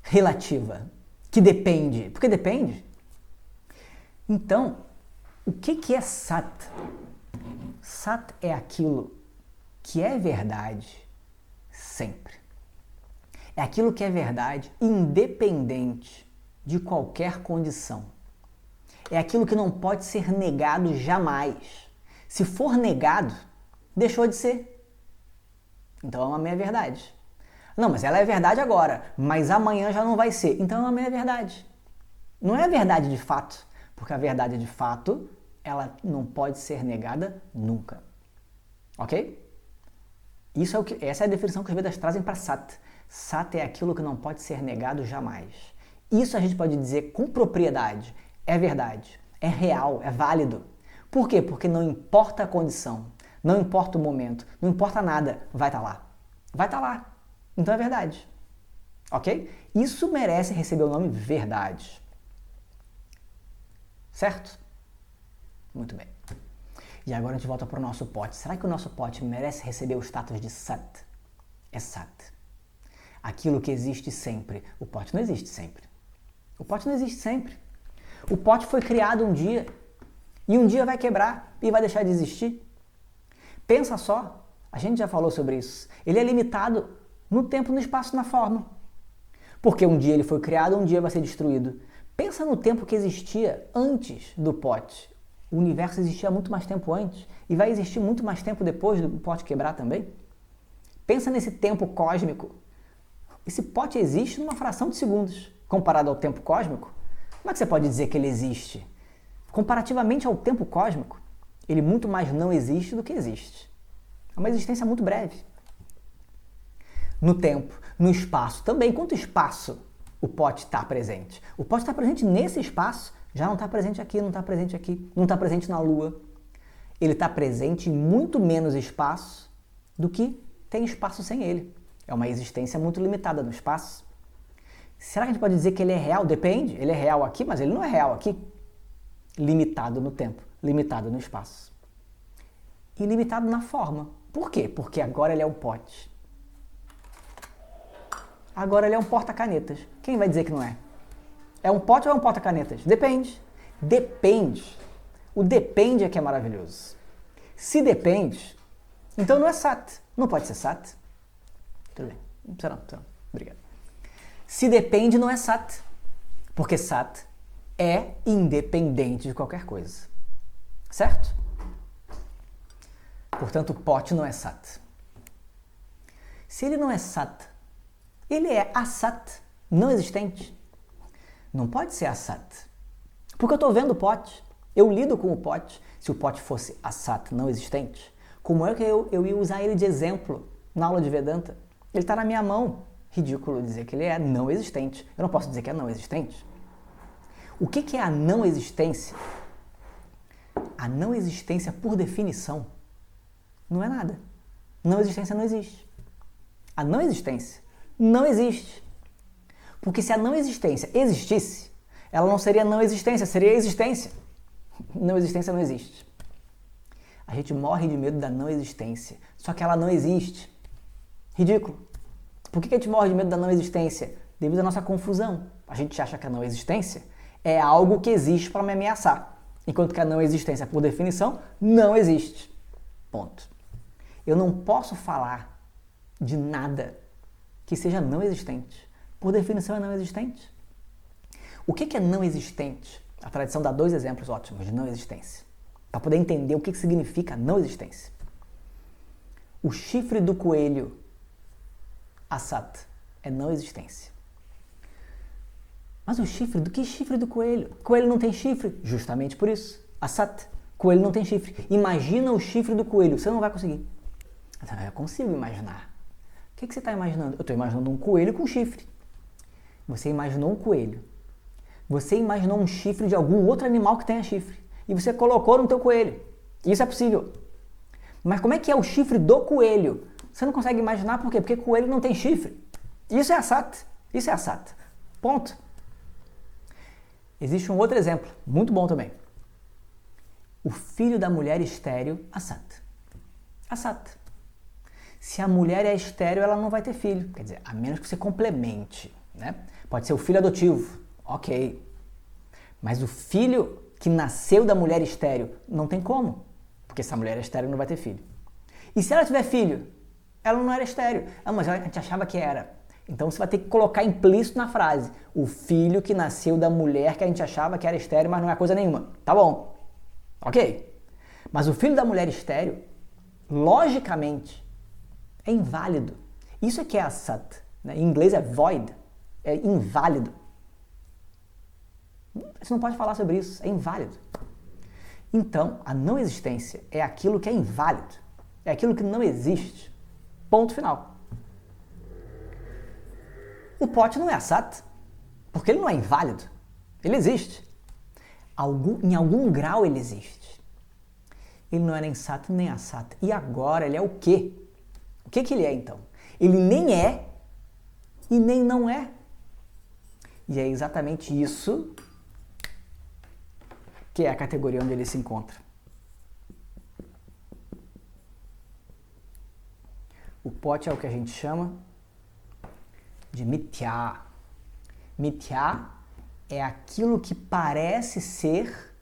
relativa, que depende. Porque depende. Então, o que é Sat? Sat é aquilo que é verdade sempre. É aquilo que é verdade independente de qualquer condição. É aquilo que não pode ser negado jamais. Se for negado, deixou de ser. Então é uma meia-verdade. Não, mas ela é verdade agora, mas amanhã já não vai ser. Então é uma meia-verdade. Não é a verdade de fato, porque a verdade de fato, ela não pode ser negada nunca. Ok? Essa é a definição que os Vedas trazem para Sat. Sat é aquilo que não pode ser negado jamais. Isso a gente pode dizer com propriedade. É verdade, é real, é válido. Por quê? Porque não importa a condição, não importa o momento, não importa nada, vai estar lá. Vai estar lá. Então é verdade. Ok? Isso merece receber o nome verdade. Certo? Muito bem. E agora a gente volta para o nosso pote. Será que o nosso pote merece receber o status de Sat? É Sat. Aquilo que existe sempre. O pote não existe sempre. O pote não existe sempre. O pote foi criado um dia e um dia vai quebrar e vai deixar de existir. Pensa só, a gente já falou sobre isso. Ele é limitado no tempo, no espaço, na forma. Porque um dia ele foi criado, um dia vai ser destruído. Pensa no tempo que existia antes do pote. O universo existia muito mais tempo antes e vai existir muito mais tempo depois do pote quebrar também. Pensa nesse tempo cósmico. Esse pote existe numa fração de segundos. Comparado ao tempo cósmico, como é que você pode dizer que ele existe? Comparativamente ao tempo cósmico, ele muito mais não existe do que existe. É uma existência muito breve. No tempo, no espaço também. Quanto espaço o pote está presente? O pote está presente nesse espaço, já não está presente aqui, não está presente aqui, não está presente na Lua. Ele está presente em muito menos espaço do que tem espaço sem ele. É uma existência muito limitada no espaço. Será que a gente pode dizer que ele é real? Depende. Ele é real aqui, mas ele não é real aqui. Limitado no tempo, limitado no espaço. E limitado na forma. Por quê? Porque agora ele é um pote. Agora ele é um porta-canetas. Quem vai dizer que não é? É um pote ou é um porta-canetas? Depende. Depende. O depende é que é maravilhoso. Se depende, então não é Sat. Não pode ser Sat. Tudo bem. Não precisa não. Obrigado. Se depende, não é Sat. Porque Sat é independente de qualquer coisa. Certo? Portanto, o pote não é Sat. Se ele não é Sat, ele é Asat, não existente. Não pode ser Asat. Porque eu estou vendo o pote. Eu lido com o pote. Se o pote fosse Asat, não existente, como é que eu ia usar ele de exemplo na aula de Vedanta? Ele está na minha mão. ridículo dizer que ele é não existente. Eu não posso dizer que é não existente. O que é a não existência? A não existência, por definição, não é nada. Não existência não existe. A não existência não existe. Porque se a não existência existisse, ela não seria não existência, seria existência. Não existência não existe. A gente morre de medo da não existência, só que ela não existe. Ridículo. Por que a gente morre de medo da não existência? Devido à nossa confusão. A gente acha que a não existência é algo que existe para me ameaçar, enquanto que a não existência, por definição, não existe. Ponto. Eu não posso falar de nada que seja não existente. Por definição, é não existente. O que é não existente? A tradição dá 2 exemplos ótimos de não existência, para poder entender o que significa não existência. O chifre do coelho, Asat, é não existência. Mas o chifre, que chifre do coelho? Coelho não tem chifre, justamente por isso. Asat, coelho não tem chifre. Imagina o chifre do coelho, você não vai conseguir. Eu consigo imaginar. O que você está imaginando? Eu estou imaginando um coelho com chifre. Você imaginou um coelho. Você imaginou um chifre de algum outro animal que tenha chifre. E você colocou no teu coelho. Isso é possível. Mas como é que é o chifre do coelho? Você não consegue imaginar por quê? Porque coelho não tem chifre. Isso é Asat. Isso é Asat. Ponto. Existe um outro exemplo, muito bom também. O filho da mulher estéril, Asat. Asat. Se a mulher é estéril, ela não vai ter filho. Quer dizer, a menos que você complemente, né? Pode ser o filho adotivo. Ok. Mas o filho que nasceu da mulher estéril, não tem como. Porque se a mulher é estéril, não vai ter filho. E se ela tiver filho, ela não era estéril. Ah, mas a gente achava que era. Então você vai ter que colocar implícito na frase. O filho que nasceu da mulher que a gente achava que era estéril, mas não é coisa nenhuma. Tá bom. Ok. Mas o filho da mulher estéril, logicamente, é inválido. Isso é que é Asat. Né? Em inglês é void. É inválido. Você não pode falar sobre isso. É inválido. Então, a não existência é aquilo que é inválido. É aquilo que não existe. Ponto final. O pote não é Asat, porque ele não é inválido. Ele existe. Em algum grau ele existe. Ele não é nem Sat nem Asat. E agora ele é o quê? O que ele é então? Ele nem é e nem não é. E é exatamente isso que é a categoria onde ele se encontra. O pote é o que a gente chama de Mithya. Mithya é aquilo que parece ser,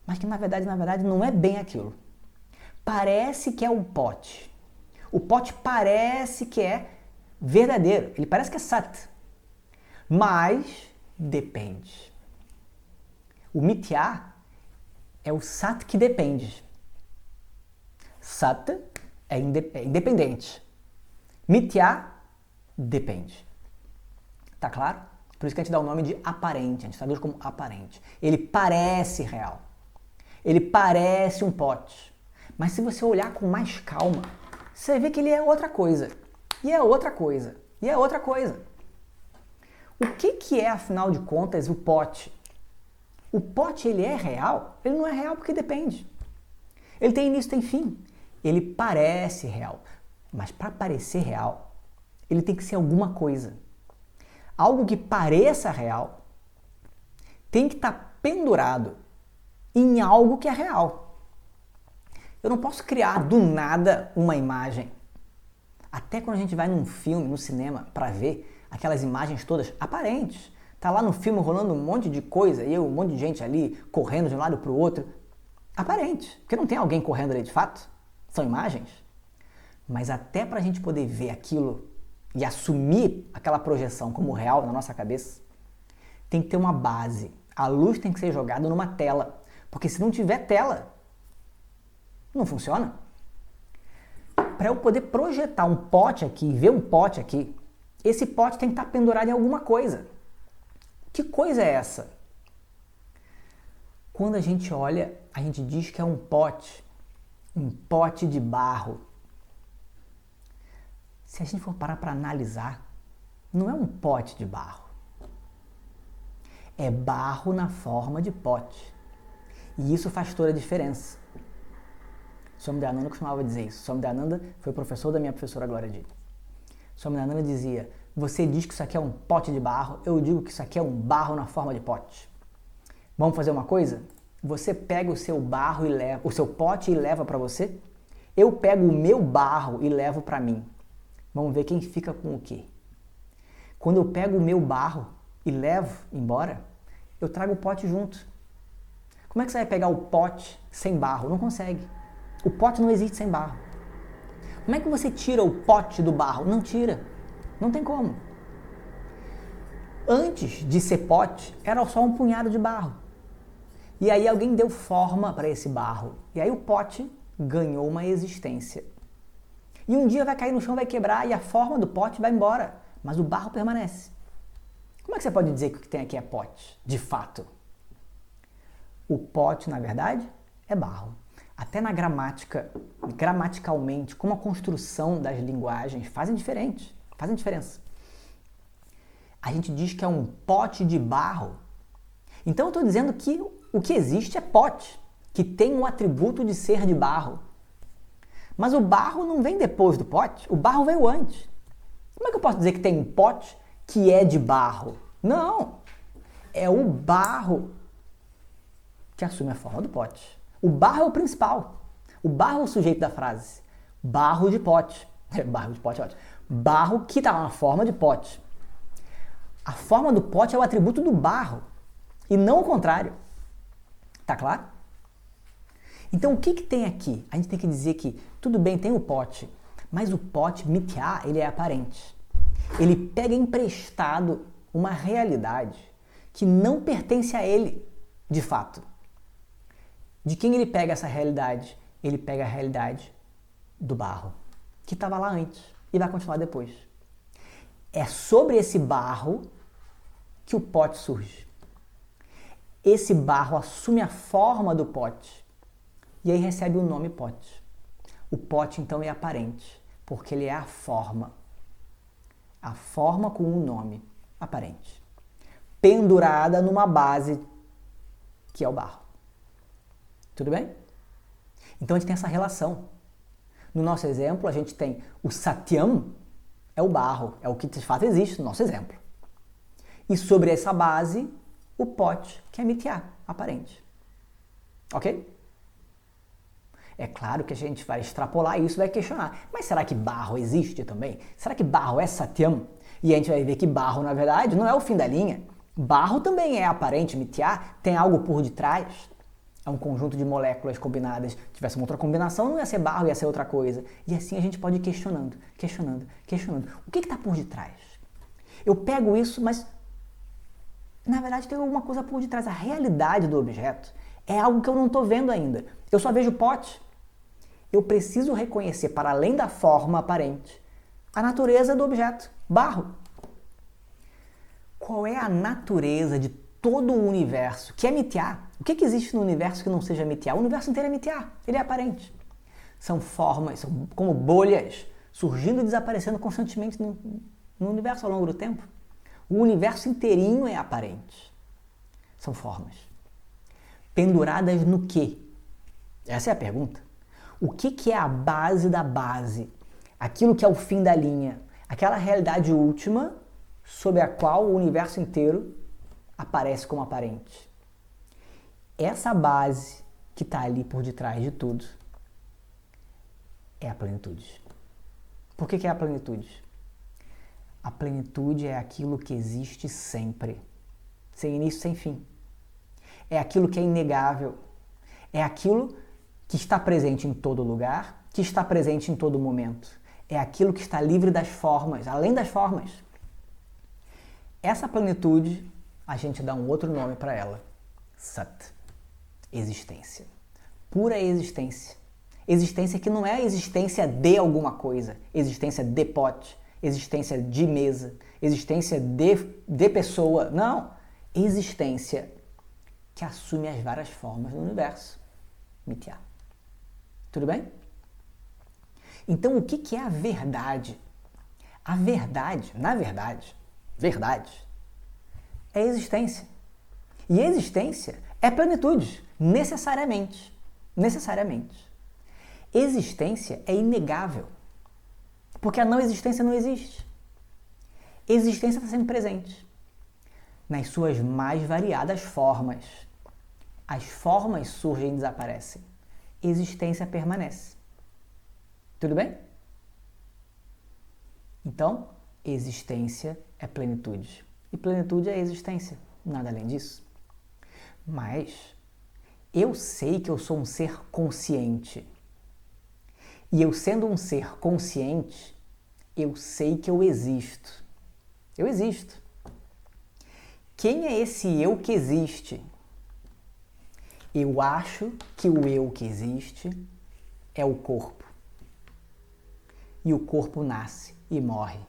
mas que na verdade não é bem aquilo. Parece que é um pote. O pote parece que é verdadeiro. Ele parece que é Sat. Mas depende. O Mithya é o Sat que depende. Sat é independente. Mithya depende. Tá claro? Por isso que a gente dá o nome de aparente, a gente traduz como aparente. Ele parece real. Ele parece um pote. Mas se você olhar com mais calma, você vê que ele é outra coisa. E é outra coisa. E é outra coisa. O que é, afinal de contas, o pote? O pote, ele é real? Ele não é real porque depende. Ele tem início, tem fim. Ele parece real. Mas para parecer real, ele tem que ser alguma coisa. Algo que pareça real tem que estar pendurado em algo que é real. Eu não posso criar do nada uma imagem. Até quando a gente vai num filme, no cinema, para ver aquelas imagens todas aparentes. Tá lá no filme rolando um monte de coisa e um monte de gente ali correndo de um lado para o outro. Aparente, porque não tem alguém correndo ali de fato. São imagens. Mas até para a gente poder ver aquilo e assumir aquela projeção como real na nossa cabeça, tem que ter uma base. A luz tem que ser jogada numa tela. Porque se não tiver tela, não funciona. Para eu poder projetar um pote aqui, ver um pote aqui, esse pote tem que estar pendurado em alguma coisa. Que coisa é essa? Quando a gente olha, a gente diz que é um pote de barro. Se a gente for parar para analisar, não é um pote de barro. É barro na forma de pote. E isso faz toda a diferença. Swami Dayananda costumava dizer isso. Swami Dayananda foi professor da minha professora Glória Dini. Swami Dayananda dizia: você diz que isso aqui é um pote de barro, eu digo que isso aqui é um barro na forma de pote. Vamos fazer uma coisa? Você pega o seu barro e leva, o seu pote e leva para você. Eu pego o meu barro e levo para mim. Vamos ver quem fica com o quê. Quando eu pego o meu barro e levo embora, eu trago o pote junto. Como é que você vai pegar o pote sem barro? Não consegue. O pote não existe sem barro. Como é que você tira o pote do barro? Não tira. Não tem como. Antes de ser pote, era só um punhado de barro. E aí alguém deu forma para esse barro. E aí o pote ganhou uma existência. E um dia vai cair no chão, vai quebrar e a forma do pote vai embora. Mas o barro permanece. Como é que você pode dizer que o que tem aqui é pote, de fato? O pote, na verdade, é barro. Até na gramática, gramaticalmente, como a construção das linguagens fazem diferença. A gente diz que é um pote de barro. Então eu estou dizendo que o que existe é pote, que tem o atributo de ser de barro. Mas o barro não vem depois do pote, o barro veio antes. Como é que eu posso dizer que tem um pote que é de barro? Não! É o barro que assume a forma do pote. O barro é o principal. O barro é o sujeito da frase. Barro de pote. Barro de pote é ótimo. Barro que está na forma de pote. A forma do pote é o atributo do barro e não o contrário. Tá claro? Então o que tem aqui? A gente tem que dizer que, tudo bem, tem o pote, mas o pote, mithya, ele é aparente. Ele pega emprestado uma realidade que não pertence a ele, de fato. De quem ele pega essa realidade? Ele pega a realidade do barro, que estava lá antes e vai continuar depois. É sobre esse barro que o pote surge. Esse barro assume a forma do pote e aí recebe o nome pote. O pote, então, é aparente, porque ele é a forma com um nome aparente, pendurada numa base que é o barro. Tudo bem? Então a gente tem essa relação. No nosso exemplo, a gente tem o Satyam, é o barro, é o que de fato existe no nosso exemplo. E sobre essa base, o pote, que é mithya, aparente. Ok? É claro que a gente vai extrapolar isso e vai questionar. Mas será que barro existe também? Será que barro é Satyam? E a gente vai ver que barro, na verdade, não é o fim da linha. Barro também é aparente, mithya, tem algo por detrás. É um conjunto de moléculas combinadas. Se tivesse uma outra combinação, não ia ser barro, ia ser outra coisa. E assim a gente pode ir questionando. O que está por detrás? Eu pego isso, mas na verdade tem alguma coisa por detrás. A realidade do objeto é algo que eu não estou vendo ainda. Eu só vejo pote. Eu preciso reconhecer, para além da forma aparente, a natureza do objeto, barro. Qual é a natureza de todo o universo, que é mithya? O que existe no universo que não seja mithya? O universo inteiro é mithya, ele é aparente. São formas, são como bolhas, surgindo e desaparecendo constantemente no universo ao longo do tempo. O universo inteirinho é aparente. São formas. Penduradas no quê? Essa é a pergunta. O que é a base da base? Aquilo que é o fim da linha. Aquela realidade última sob a qual o universo inteiro aparece como aparente. Essa base que está ali por detrás de tudo é a plenitude. Por que é a plenitude? A plenitude é aquilo que existe sempre, sem início, sem fim. É aquilo que é inegável. É aquilo que está presente em todo lugar, que está presente em todo momento. É aquilo que está livre das formas, além das formas. Essa plenitude, a gente dá um outro nome para ela. Sat. Existência. Pura existência. Existência que não é a existência de alguma coisa. Existência de pote. Existência de mesa. Existência de pessoa. Não. Existência que assume as várias formas do universo. Mithya. Tudo bem? Então, o que é a verdade? A verdade, na verdade, verdade, é existência. E existência é plenitude, necessariamente. Necessariamente. Existência é inegável, porque a não existência não existe. Existência está sempre presente, nas suas mais variadas formas. As formas surgem e desaparecem. Existência permanece. Tudo bem? Então, existência é plenitude. E plenitude é existência, nada além disso. Mas eu sei que eu sou um ser consciente. E eu sendo um ser consciente, eu sei que eu existo. Eu existo. Quem é esse eu que existe? Eu acho que o eu que existe é o corpo. E o corpo nasce e morre.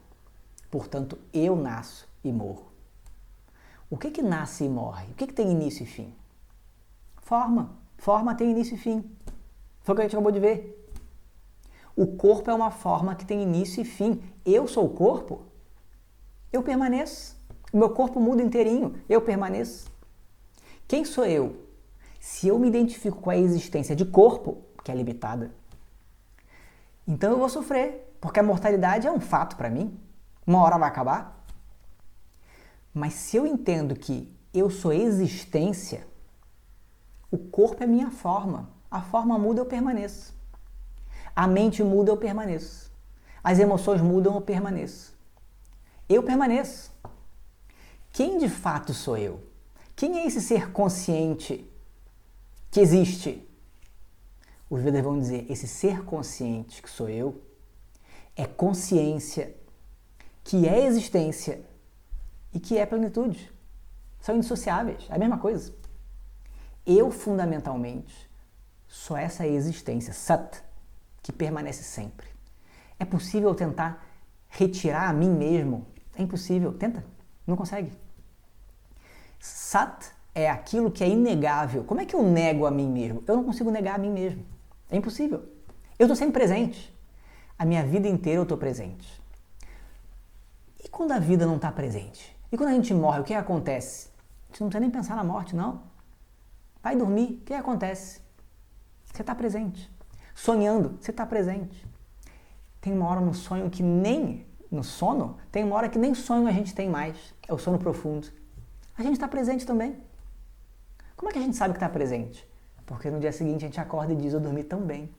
Portanto, eu nasço e morro. O que nasce e morre? O que tem início e fim? Forma. Forma tem início e fim. Foi o que a gente acabou de ver. O corpo é uma forma que tem início e fim. Eu sou o corpo, eu permaneço. O meu corpo muda inteirinho, eu permaneço. Quem sou eu? Se eu me identifico com a existência de corpo, que é limitada, então eu vou sofrer, porque a mortalidade é um fato para mim. Uma hora vai acabar. Mas se eu entendo que eu sou existência, o corpo é minha forma. A forma muda, eu permaneço. A mente muda, eu permaneço. As emoções mudam, eu permaneço. Eu permaneço. Quem de fato sou eu? Quem é esse ser consciente que existe? Os Vedas vão dizer, esse ser consciente que sou eu é consciência, que é existência e que é plenitude. São indissociáveis, é a mesma coisa. Eu, fundamentalmente, sou essa existência, Sat, que permanece sempre. É possível tentar retirar a mim mesmo? É impossível. Tenta. Não consegue. Sat é aquilo que é inegável. Como é que eu nego a mim mesmo? Eu não consigo negar a mim mesmo. É impossível. Eu estou sempre presente. A minha vida inteira eu estou presente. E quando a vida não está presente? E quando a gente morre, o que acontece? A gente não precisa nem pensar na morte, não. Vai dormir, o que acontece? Você está presente. Sonhando, você está presente. Tem uma hora no sonho que nem... No sono, tem uma hora que nem sonho a gente tem mais. É o sono profundo. A gente está presente também. Como é que a gente sabe que está presente? Porque no dia seguinte a gente acorda e diz, eu dormi tão bem.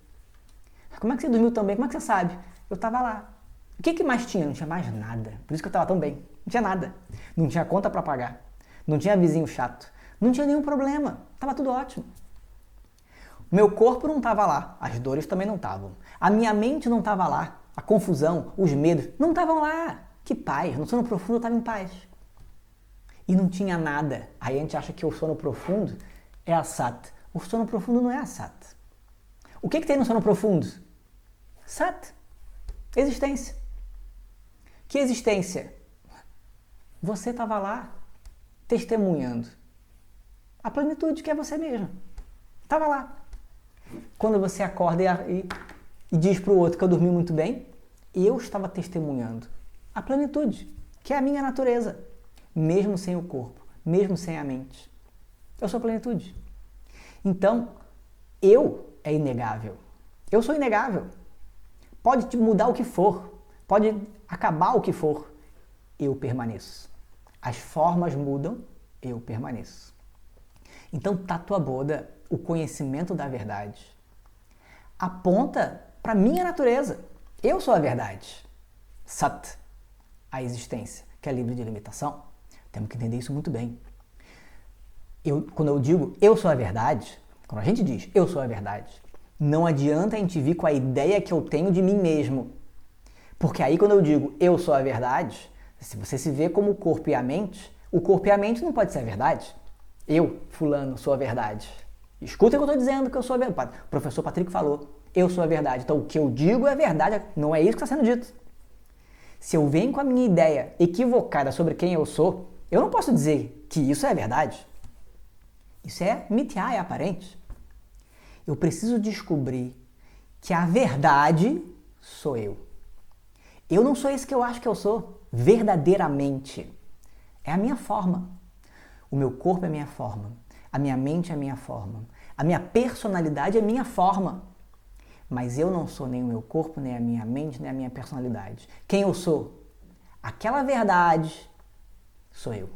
Como é que você dormiu tão bem? Como é que você sabe? Eu estava lá. O que mais tinha? Não tinha mais nada. Por isso que eu estava tão bem. Não tinha nada. Não tinha conta para pagar. Não tinha vizinho chato. Não tinha nenhum problema. Estava tudo ótimo. O meu corpo não estava lá. As dores também não estavam. A minha mente não estava lá. A confusão, os medos, não estavam lá. Que paz. No sono profundo eu estava em paz. E não tinha nada. Aí a gente acha que o sono profundo é a Sat. O sono profundo não é a Sat. O que tem no sono profundo? Sat. Existência. Que existência? Você estava lá, testemunhando. A plenitude que é você mesmo. Estava lá. Quando você acorda e diz para o outro que eu dormi muito bem, eu estava testemunhando a plenitude, que é a minha natureza, mesmo sem o corpo, mesmo sem a mente. Eu sou a plenitude. Então, eu é inegável. Eu sou inegável. Pode mudar o que for, pode acabar o que for, eu permaneço. As formas mudam, eu permaneço. Então, Tattva Bodha, o conhecimento da verdade, aponta para a minha natureza. Eu sou a verdade. Sat, a existência, que é livre de limitação. Temos que entender isso muito bem. Quando eu digo eu sou a verdade, quando a gente diz eu sou a verdade, não adianta a gente vir com a ideia que eu tenho de mim mesmo. Porque aí quando eu digo eu sou a verdade, se você se vê como o corpo e a mente não pode ser a verdade. Eu, fulano, sou a verdade. Escuta o que eu estou dizendo, que eu sou a verdade. O professor Patrick falou, eu sou a verdade. Então o que eu digo é verdade, não é isso que está sendo dito. Se eu venho com a minha ideia equivocada sobre quem eu sou, eu não posso dizer que isso é verdade. Isso é mithya, é aparente. Eu preciso descobrir que a verdade sou eu. Eu não sou esse que eu acho que eu sou, verdadeiramente. É a minha forma. O meu corpo é a minha forma. A minha mente é a minha forma. A minha personalidade é a minha forma. Mas eu não sou nem o meu corpo, nem a minha mente, nem a minha personalidade. Quem eu sou? Aquela verdade sou eu.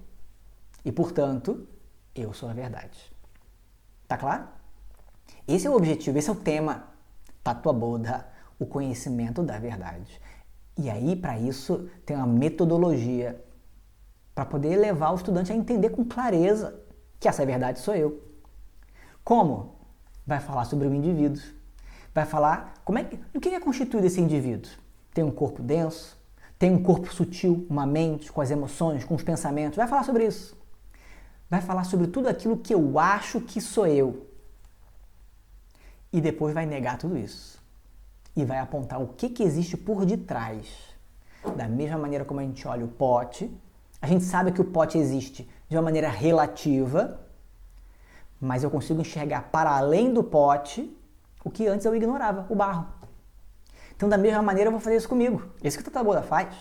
E, portanto, eu sou a verdade. Tá claro? Esse é o objetivo, esse é o tema. Tattva Bodha, o conhecimento da verdade. E aí, para isso, tem uma metodologia para poder levar o estudante a entender com clareza que essa verdade sou eu. Como? Vai falar sobre o indivíduo. Vai falar do que é constituído esse indivíduo. Tem um corpo denso, tem um corpo sutil, uma mente com as emoções, com os pensamentos. Vai falar sobre isso. Vai falar sobre tudo aquilo que eu acho que sou eu. E depois vai negar tudo isso. E vai apontar o que existe por detrás. Da mesma maneira como a gente olha o pote, a gente sabe que o pote existe de uma maneira relativa, mas eu consigo enxergar para além do pote o que antes eu ignorava, o barro. Então, da mesma maneira, eu vou fazer isso comigo. Isso que o Tattva Bodha faz.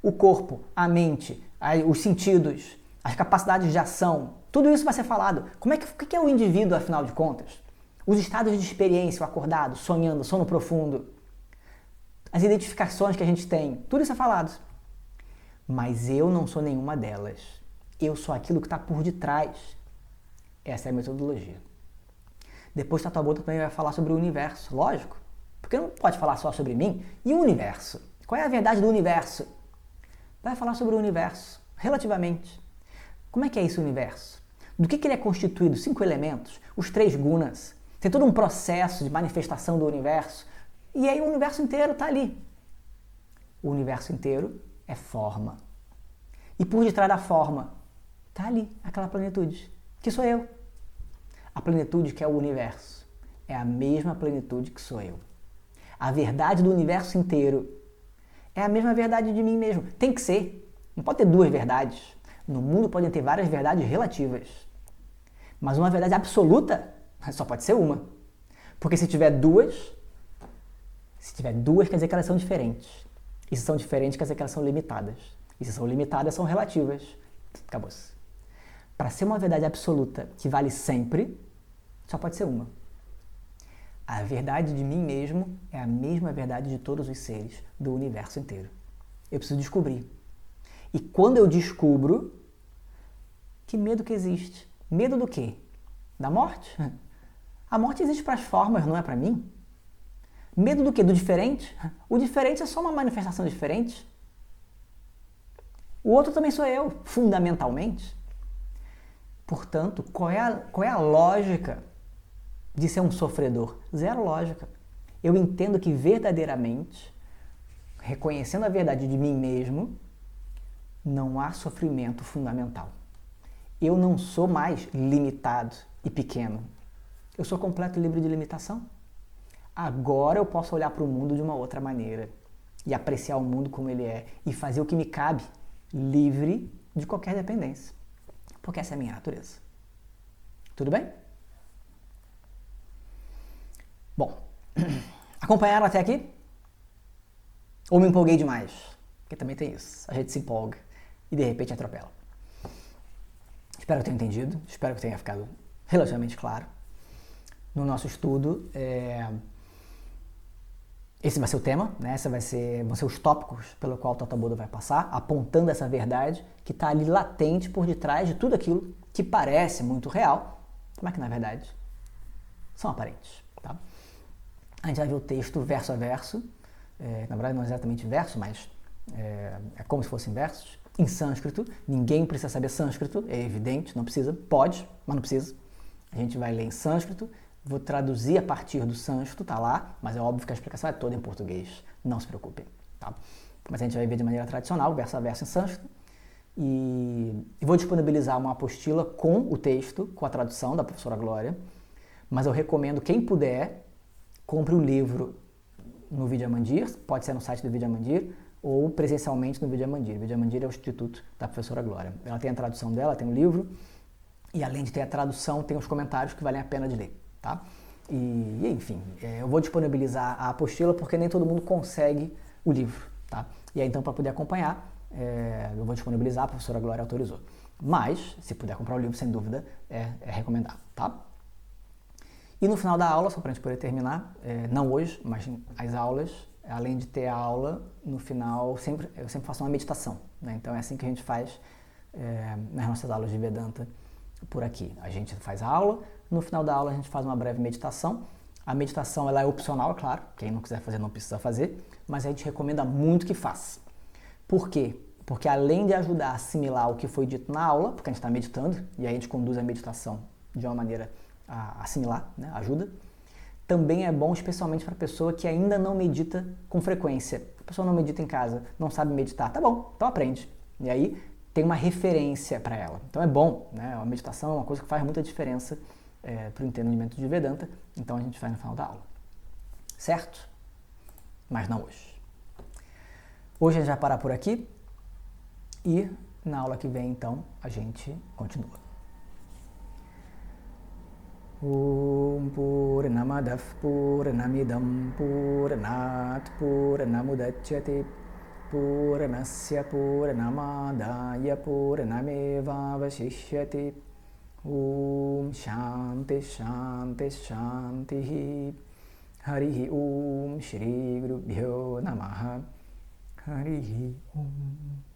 O corpo, a mente, os sentidos, as capacidades de ação, tudo isso vai ser falado. O que é o indivíduo, afinal de contas? Os estados de experiência, o acordado, sonhando, sono profundo, as identificações que a gente tem, tudo isso é falado. Mas eu não sou nenhuma delas. Eu sou aquilo que está por detrás. Essa é a metodologia. Depois o Tattva Bodha também vai falar sobre o universo, lógico. Porque não pode falar só sobre mim. E o universo? Qual é a verdade do universo? Vai falar sobre o universo, relativamente. Como é que é esse universo? Do que ele é constituído? 5 elementos, os 3 gunas. Tem todo um processo de manifestação do universo. E aí o universo inteiro está ali. O universo inteiro é forma. E por detrás da forma está ali, aquela plenitude, que sou eu. A plenitude que é o universo é a mesma plenitude que sou eu. A verdade do universo inteiro é a mesma verdade de mim mesmo. Tem que ser. Não pode ter 2 verdades. No mundo podem ter várias verdades relativas. Mas uma verdade absoluta só pode ser uma. Porque se tiver duas quer dizer que elas são diferentes. E se são diferentes quer dizer que elas são limitadas. E se são limitadas, são relativas. Acabou-se. Para ser uma verdade absoluta que vale sempre, só pode ser uma. A verdade de mim mesmo é a mesma verdade de todos os seres do universo inteiro. Eu preciso descobrir. E quando eu descubro, que medo que existe? Medo do quê? Da morte? A morte existe para as formas, não é para mim? Medo do quê? Do diferente? O diferente é só uma manifestação diferente. O outro também sou eu, fundamentalmente. Portanto, qual é a lógica de ser um sofredor? Zero lógica. Eu entendo que verdadeiramente, reconhecendo a verdade de mim mesmo, não há sofrimento fundamental. Eu não sou mais limitado e pequeno. Eu sou completo e livre de limitação. Agora eu posso olhar para o mundo de uma outra maneira e apreciar o mundo como ele é e fazer o que me cabe, livre de qualquer dependência. Porque essa é a minha natureza. Tudo bem? Bom, acompanharam até aqui? Ou me empolguei demais? Porque também tem isso. A gente se empolga e de repente atropela. Espero que tenha entendido. Espero que tenha ficado relativamente claro. No nosso estudo, esse vai ser o tema, né? Vão ser os tópicos pelo qual o Tattva Bodha vai passar, apontando essa verdade que está ali latente por detrás de tudo aquilo que parece muito real, mas que na verdade são aparentes. Tá? A gente vai ver o texto verso a verso, na verdade não é exatamente verso, mas é como se fossem versos, em sânscrito. Ninguém precisa saber sânscrito, é evidente, não precisa, pode, mas não precisa. A gente vai ler em sânscrito. Vou traduzir a partir do sânscrito, tá lá, mas é óbvio que a explicação é toda em português, não se preocupem, tá? Mas a gente vai ver de maneira tradicional, verso a verso em sânscrito, e vou disponibilizar uma apostila com o texto, com a tradução da professora Glória, mas eu recomendo, quem puder, compre o livro no Vidyamandir, pode ser no site do Vidyamandir, ou presencialmente no Vidyamandir. Vidyamandir é o instituto da professora Glória. Ela tem a tradução dela, tem o livro, e além de ter a tradução, tem os comentários que valem a pena de ler. Tá? E enfim, eu vou disponibilizar a apostila porque nem todo mundo consegue o livro. Tá? E aí então, para poder acompanhar, eu vou disponibilizar, a professora Glória autorizou. Mas, se puder comprar o livro, sem dúvida, é recomendável, tá? E no final da aula, só para a gente poder terminar, não hoje, mas as aulas, além de ter a aula, no final eu sempre faço uma meditação, né? Então é assim que a gente faz nas nossas aulas de Vedanta por aqui. A gente faz a aula, no final da aula a gente faz uma breve meditação. A meditação ela é opcional, é claro, quem não quiser fazer não precisa fazer, mas a gente recomenda muito que faça. Por quê? Porque além de ajudar a assimilar o que foi dito na aula, porque a gente está meditando, e a gente conduz a meditação de uma maneira a assimilar, né? Ajuda, também é bom especialmente para a pessoa que ainda não medita com frequência. A pessoa não medita em casa, não sabe meditar, tá bom, então aprende. E aí tem uma referência para ela. Então é bom, né? A meditação é uma coisa que faz muita diferença para o entendimento de Vedanta, então a gente faz no final da aula. Certo? Mas não hoje. Hoje a gente vai parar por aqui e na aula que vem, então, a gente continua. Om Purnamadav Purnamidam Purnat Purnamudachyate Purnasya Purnamadaya Purnameva Vashishyate Om Shanti Shanti Shanti Harihi Om Shri Gurubhyo Namaha Harihi Om